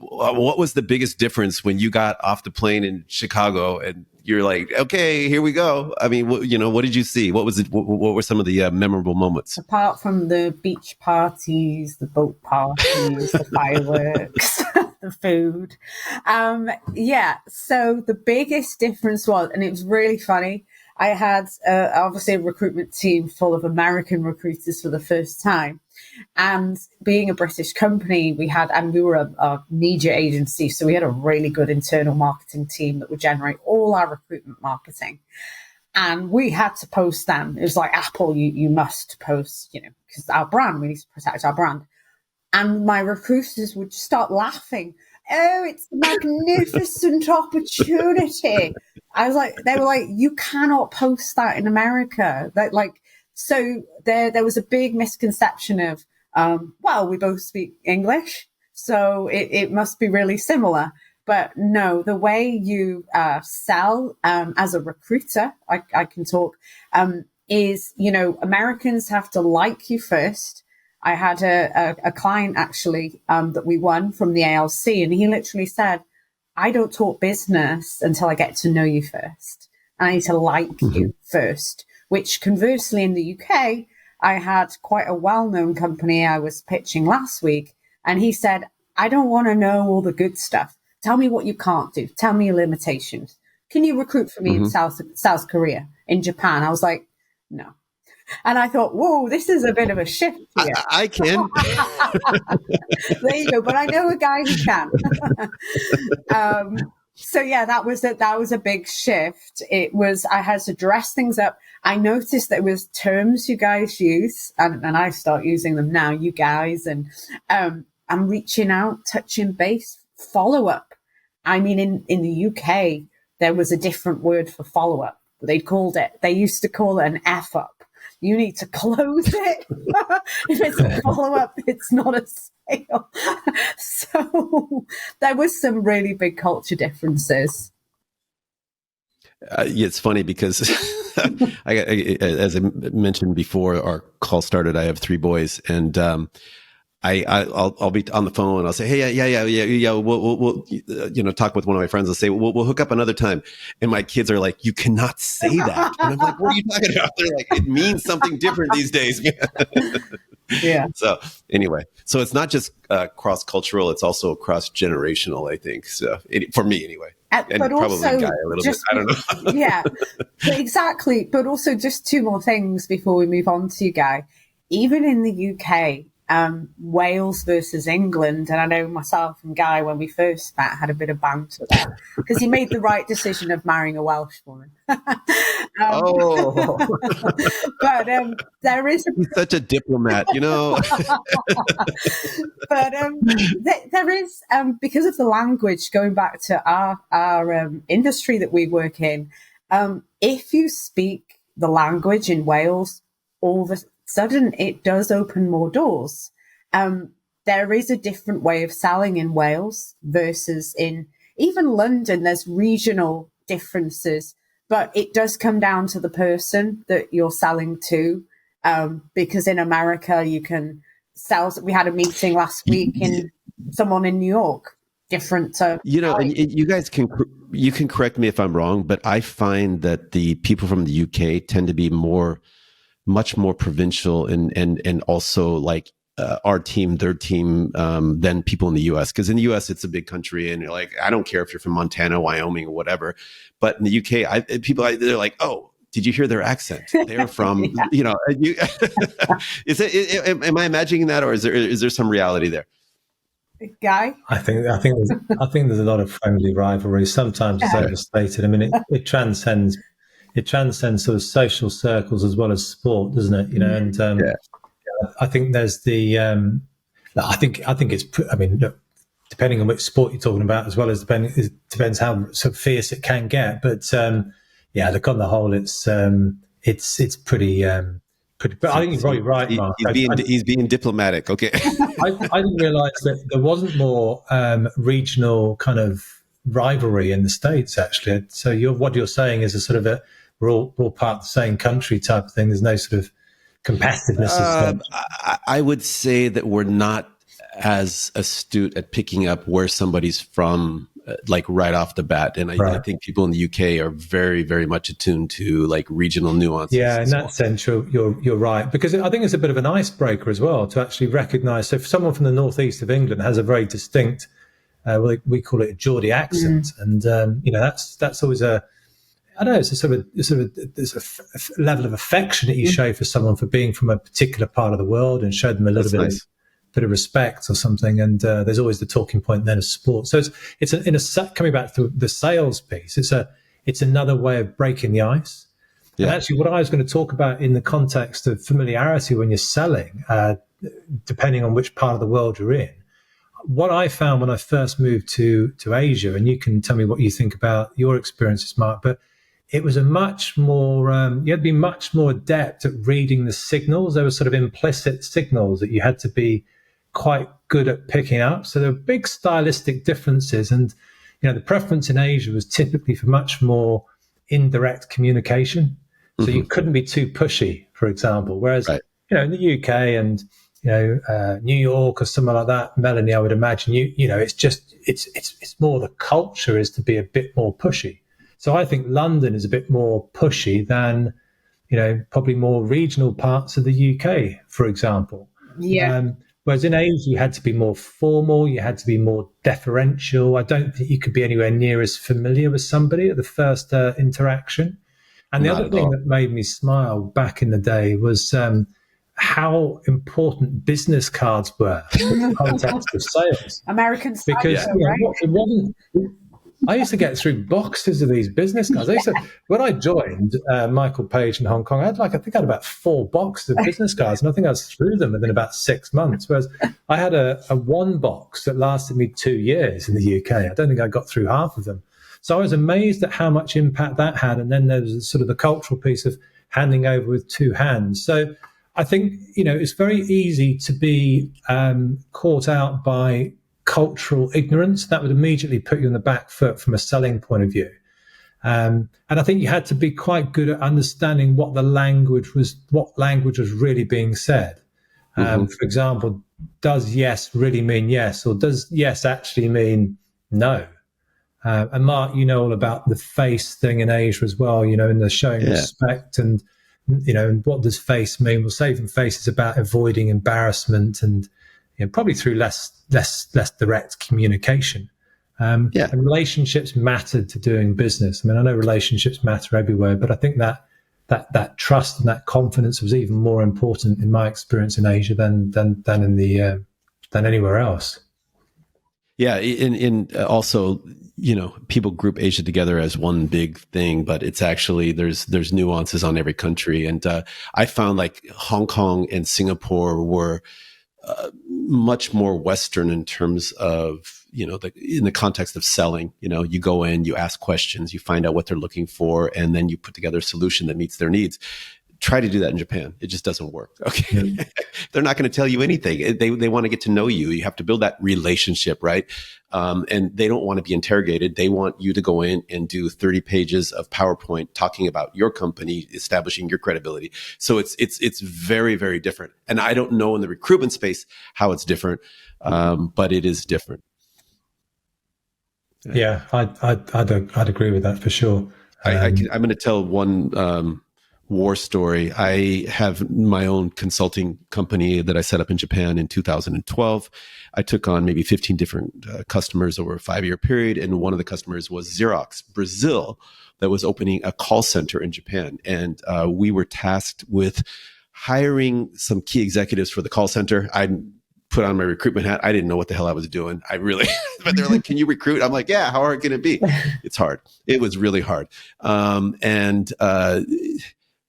Speaker 1: what was the biggest difference when you got off the plane in Chicago and you're like, okay, here we go? I mean, what did you see? What was it? What were some of the memorable moments?
Speaker 2: Apart from the beach parties, the boat parties, the fireworks, the food. So the biggest difference was, and it was really funny, I had obviously a recruitment team full of American recruiters for the first time. And being a British company, we were a media agency, so we had a really good internal marketing team that would generate all our recruitment marketing. And we had to post them. It was like, Apple, you must post, because our brand, we need to protect our brand. And my recruiters would start laughing. Oh, it's a magnificent opportunity. I was like, they were like, you cannot post that in America. So there was a big misconception of, well, we both speak English, so it must be really similar. But no, the way you sell as a recruiter, I can talk, is, Americans have to like you first. I had a client actually that we won from the ALC, and he literally said, I don't talk business until I get to know you first. I need to like you first, which conversely in the UK, I had quite a well-known company I was pitching last week, and he said, I don't want to know all the good stuff. Tell me what you can't do. Tell me your limitations. Can you recruit for me in South Korea, in Japan? I was like, no. And I thought, whoa, this is a bit of a shift here.
Speaker 1: I can.
Speaker 2: There you go. But I know a guy who can. So yeah, that was a big shift. I had to dress things up. I noticed there was terms you guys use, and I start using them now, you guys, and I'm reaching out, touching base, follow up. I mean, in the UK, there was a different word for follow up. They used to call it an F up. You need to close it. If it's a follow-up, it's not a sale. So there was some really big culture differences.
Speaker 1: It's funny because, as I mentioned before our call started, I have 3 boys, and I'll be on the phone and I'll say, hey, yeah, we'll talk with one of my friends. I'll say, we'll hook up another time. And my kids are like, you cannot say that. And I'm like, what are you talking about? They're like, it means something different these days.
Speaker 2: Yeah.
Speaker 1: So anyway, it's not just cross-cultural, it's also cross-generational, I think. So for me anyway. And
Speaker 2: but
Speaker 1: probably
Speaker 2: also
Speaker 1: Guy a little bit. I don't know.
Speaker 2: Yeah, exactly. But also just 2 more things before we move on to you, Guy. Even in the UK, Wales versus England, and I know myself and Guy, when we first met, had a bit of banter there because he made the right decision of marrying a Welsh woman. But there is
Speaker 1: He's such a diplomat,
Speaker 2: But there is, because of the language, going back to our industry that we work in, if you speak the language in Wales, all of a sudden it does open more doors. There is a different way of selling in Wales versus in even London. There's regional differences, but it does come down to the person that you're selling to. Because in America, you can sell. We had a meeting last week in someone in New York, different. And
Speaker 1: you guys can correct me if I'm wrong, but I find that the people from the UK tend to be much more provincial and also like our team, their team, than people in the US. Because in the US, it's a big country, and you're like, I don't care if you're from Montana, Wyoming, or whatever. But in the UK, they're like, oh, did you hear their accent? They're from, am I imagining that, or is there some reality there?
Speaker 2: Guy?
Speaker 3: I think there's a lot of friendly rivalry. Sometimes it's overstated. I mean, it transcends sort of social circles as well as sport, doesn't it? And I think there's the. I think it's. I mean, look, depending on which sport you're talking about, as well as it depends how sort of fierce it can get. But look, on the whole, it's pretty. But I think you're probably right, Mark.
Speaker 1: He's being diplomatic. Okay.
Speaker 3: I didn't realise that there wasn't more regional kind of rivalry in the States, actually. So what you're saying is a sort of we're all part of the same country type of thing. There's no sort of competitiveness.
Speaker 1: I would say that we're not as astute at picking up where somebody's from, like right off the bat. And I think people in the UK are very, very much attuned to like regional nuances.
Speaker 3: Yeah, in that sense, you're right. Because I think it's a bit of an icebreaker as well to actually recognise. So if someone from the northeast of England has a very distinct, we call it a Geordie accent, and that's always it's there's a level of affection that you show for someone for being from a particular part of the world, and show them a little bit of respect or something. And there's always the talking point then of sport. So it's coming back to the sales piece. It's another way of breaking the ice. And
Speaker 1: Yeah.
Speaker 3: actually, what I was going to talk about in the context of familiarity when you're selling, depending on which part of the world you're in, what I found when I first moved to Asia, and you can tell me what you think about your experiences, Mark, but it was a much more, you had to be much more adept at reading the signals. There were sort of implicit signals that you had to be quite good at picking up. So there were big stylistic differences. And, the preference in Asia was typically for much more indirect communication. So you couldn't be too pushy, for example. Whereas,
Speaker 1: Right.
Speaker 3: in the UK and, New York or somewhere like that, Melanie, I would imagine it's just, it's more the culture is to be a bit more pushy. So I think London is a bit more pushy than, probably more regional parts of the UK, for example.
Speaker 2: Yeah.
Speaker 3: Whereas in Asia, you had to be more formal, you had to be more deferential. I don't think you could be anywhere near as familiar with somebody at the first interaction. And the
Speaker 1: Not
Speaker 3: other
Speaker 1: at
Speaker 3: thing
Speaker 1: all.
Speaker 3: that made me smile back in the day was how important business cards were in the context of sales.
Speaker 2: American style,
Speaker 3: Because
Speaker 2: right?
Speaker 3: it wasn't. I used to get through boxes of these business cards. When I joined Michael Page in Hong Kong, I think I had about 4 boxes of business cards, and I think I was through them within about 6 months. Whereas I had a 1 box that lasted me 2 years in the UK. I don't think I got through half of them. So I was amazed at how much impact that had. And then there was sort of the cultural piece of handing over with 2 hands. So I think, it's very easy to be caught out by cultural ignorance. That would immediately put you on the back foot from a selling point of view. And I think you had to be quite good at understanding what language was really being said. For example, does yes really mean yes, or does yes actually mean no? And Mark, all about the face thing in Asia as well, in the showing respect and, and what does face mean? Well, saving face is about avoiding embarrassment and, probably through less direct communication. And relationships mattered to doing business. I mean, I know relationships matter everywhere, but I think that trust and that confidence was even more important in my experience in Asia than anywhere else.
Speaker 1: Yeah, in also, people group Asia together as one big thing, but it's actually there's nuances on every country, and I found like Hong Kong and Singapore were much more Western in terms of in the context of selling. You go in, you ask questions, you find out what they're looking for, and then you put together a solution that meets their needs. Try to do that in Japan. It just doesn't work. Okay. Yeah. They're not going to tell you anything. They want to get to know you. You have to build that relationship, right? And they don't want to be interrogated. They want you to go in and do 30 pages of PowerPoint talking about your company, establishing your credibility. So it's very, very different. And I don't know in the recruitment space how it's different, but it is different.
Speaker 3: Yeah, I'd agree with that for sure.
Speaker 1: I'm going to tell one war story. I have my own consulting company that I set up in Japan in 2012. I took on maybe 15 different customers over a 5-year period. And one of the customers was Xerox Brazil, that was opening a call center in Japan. And we were tasked with hiring some key executives for the call center. I put on my recruitment hat. I didn't know what the hell I was doing. But they're like, can you recruit? I'm like, yeah, how hard can it be? It's hard. It was really hard.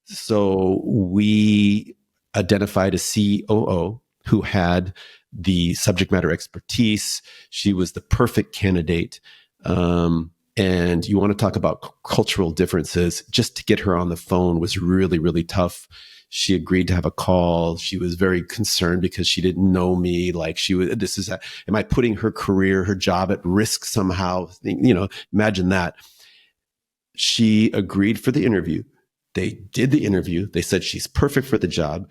Speaker 1: So we identified a COO who had the subject matter expertise. She was the perfect candidate. And you want to talk about cultural differences. Just to get her on the phone was really, really tough. She agreed to have a call. She was very concerned because she didn't know me. Like am I putting her career, her job at risk somehow? Imagine that. She agreed for the interview. They did the interview. They said she's perfect for the job.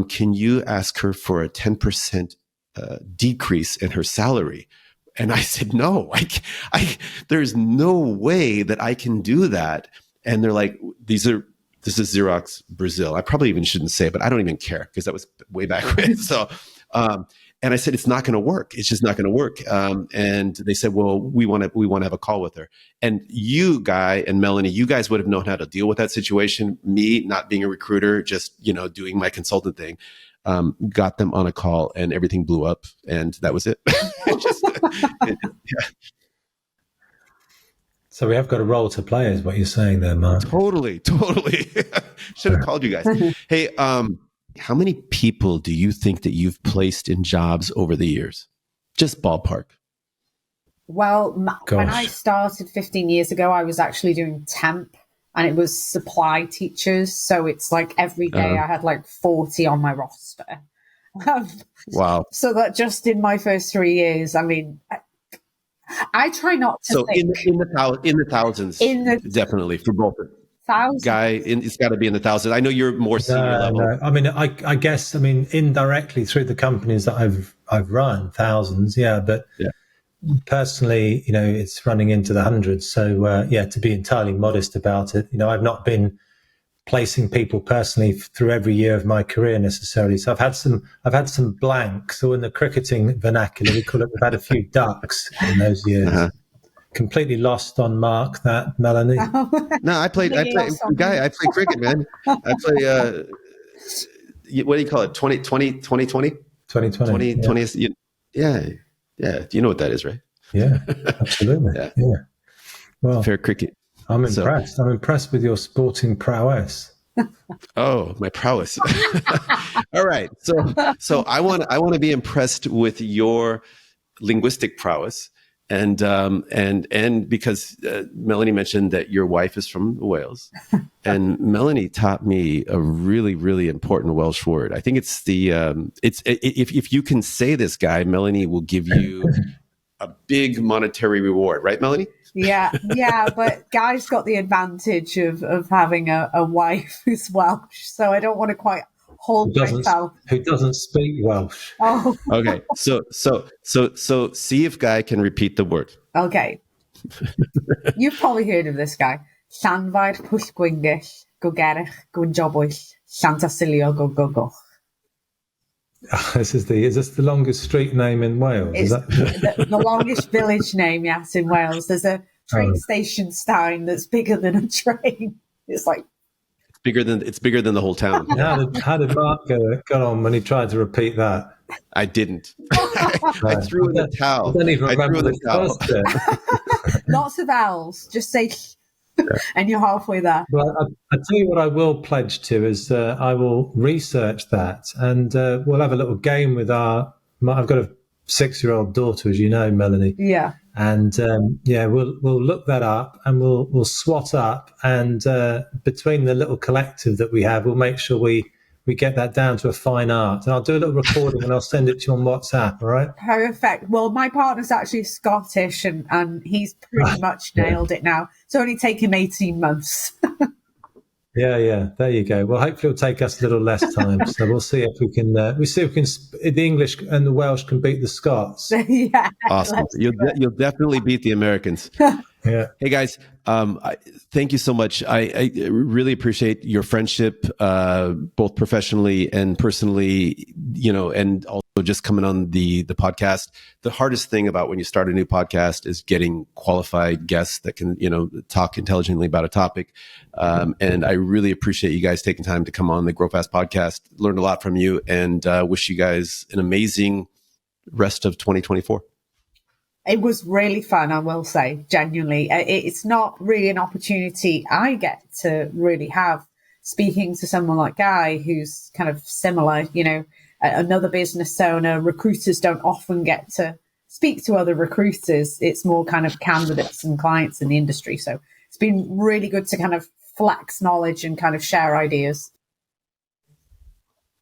Speaker 1: Can you ask her for a 10% decrease in her salary? And I said, no, there's no way that I can do that. And they're like, this is Xerox Brazil. I probably even shouldn't say it, but I don't even care because that was way back when. So, and I said, it's not going to work. It's just not going to work. And they said, well, we want to have a call with her. And you, Guy and Melanie, you guys would have known how to deal with that situation. Me, not being a recruiter, just, doing my consultant thing, got them on a call and everything blew up. And that was it.
Speaker 3: So we have got a role to play, is what you're saying there, Mark.
Speaker 1: Totally. Should have called you guys. Hey, how many people do you think that you've placed in jobs over the years? Just ballpark.
Speaker 2: Well, when I started 15 years ago, I was actually doing temp, and it was supply teachers. So it's like every day I had like 40 on my roster.
Speaker 1: Wow.
Speaker 2: So that just in my first 3 years, I mean, I try not to think.
Speaker 1: In the thousands, definitely for both.
Speaker 2: Thousands.
Speaker 1: Guy, it's got to be in the thousands. I know you're more senior level.
Speaker 3: No. I mean, I guess, indirectly through the companies that I've run, thousands, but personally, it's running into the hundreds. So, to be entirely modest about it, I've not been placing people personally through every year of my career necessarily. So I've had some blanks, or in the cricketing vernacular, we call it, we've had a few ducks in those years. Uh-huh. Completely lost on Mark, that, Melanie.
Speaker 1: No, I played cricket, man. I play, what do you call it? 2020? 2020. Yeah. You know what that is, right?
Speaker 3: Yeah, absolutely. Yeah. Well,
Speaker 1: fair cricket.
Speaker 3: I'm impressed. I'm impressed with your sporting prowess.
Speaker 1: Oh, my prowess. All right. So I want to be impressed with your linguistic prowess. And because Melanie mentioned that your wife is from Wales, and Melanie taught me a really, really important Welsh word. I think it's if you can say this, Guy, Melanie will give you a big monetary reward, right, Melanie?
Speaker 2: Yeah, but Guy's got the advantage of having a wife who's Welsh, so I don't want to quite hold myself.
Speaker 3: Who doesn't speak Welsh?
Speaker 2: Oh,
Speaker 1: okay. So see if Guy can repeat the word.
Speaker 2: Okay. You've probably heard of this guy. Llanfair Pwllgwyngyll, Gogerich, Gwynjobwyll, Llantysilio, Gogogoch.
Speaker 3: Is this the longest street name in Wales?
Speaker 2: It's the longest village name, yes, in Wales. There's a train station sign that's bigger than a train. It's like
Speaker 1: it's bigger than the whole town.
Speaker 3: How did Mark get on when he tried to repeat that?
Speaker 1: I didn't. I threw in the towel.
Speaker 3: I don't even remember the towel.
Speaker 2: Lots of L's. Just say, and you're halfway there.
Speaker 3: Well, I tell you what I will pledge to is I will research that, and we'll have a little game with I've got a 6-year-old daughter, as you know, Melanie.
Speaker 2: Yeah.
Speaker 3: And we'll look that up, and we'll swat up, and between the little collective that we have, we'll make sure we get that down to a fine art. And I'll do a little recording and I'll send it to you on WhatsApp. All right?
Speaker 2: Perfect. Well, my partner's actually Scottish, and he's pretty much nailed it now. It's only taken 18 months.
Speaker 3: Yeah. There you go. Well, hopefully it'll take us a little less time. So we'll see if we can. The English and the Welsh can beat the Scots.
Speaker 2: Yeah.
Speaker 1: Awesome. You'll definitely beat the Americans.
Speaker 3: Yeah.
Speaker 1: Hey guys, thank you so much. I really appreciate your friendship, both professionally and personally, and also just coming on the podcast. The hardest thing about when you start a new podcast is getting qualified guests that can, talk intelligently about a topic. And I really appreciate you guys taking time to come on the Grow Fast podcast. Learned a lot from you, and wish you guys an amazing rest of 2024.
Speaker 2: It was really fun, I will say, genuinely. It's not really an opportunity I get to really have, speaking to someone like Guy, who's kind of similar, another business owner. Recruiters don't often get to speak to other recruiters. It's more kind of candidates and clients in the industry. So it's been really good to kind of flex knowledge and kind of share ideas.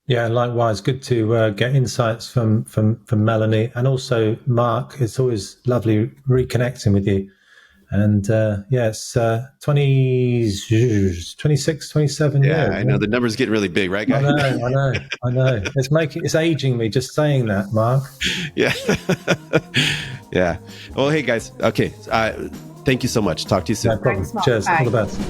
Speaker 3: Yeah, likewise. Good to get insights from Melanie, and also Mark. It's always lovely reconnecting with you. And it's 26, 27 years.
Speaker 1: Yeah, I know. The number's getting really big, right, guys?
Speaker 3: I know. It's aging me just saying that, Mark.
Speaker 1: Yeah. Yeah. Well, hey, guys. Okay. Thank you so much. Talk to you soon.
Speaker 3: No problem.
Speaker 2: Thanks, Mark.
Speaker 3: Cheers.
Speaker 2: Bye.
Speaker 3: All the best.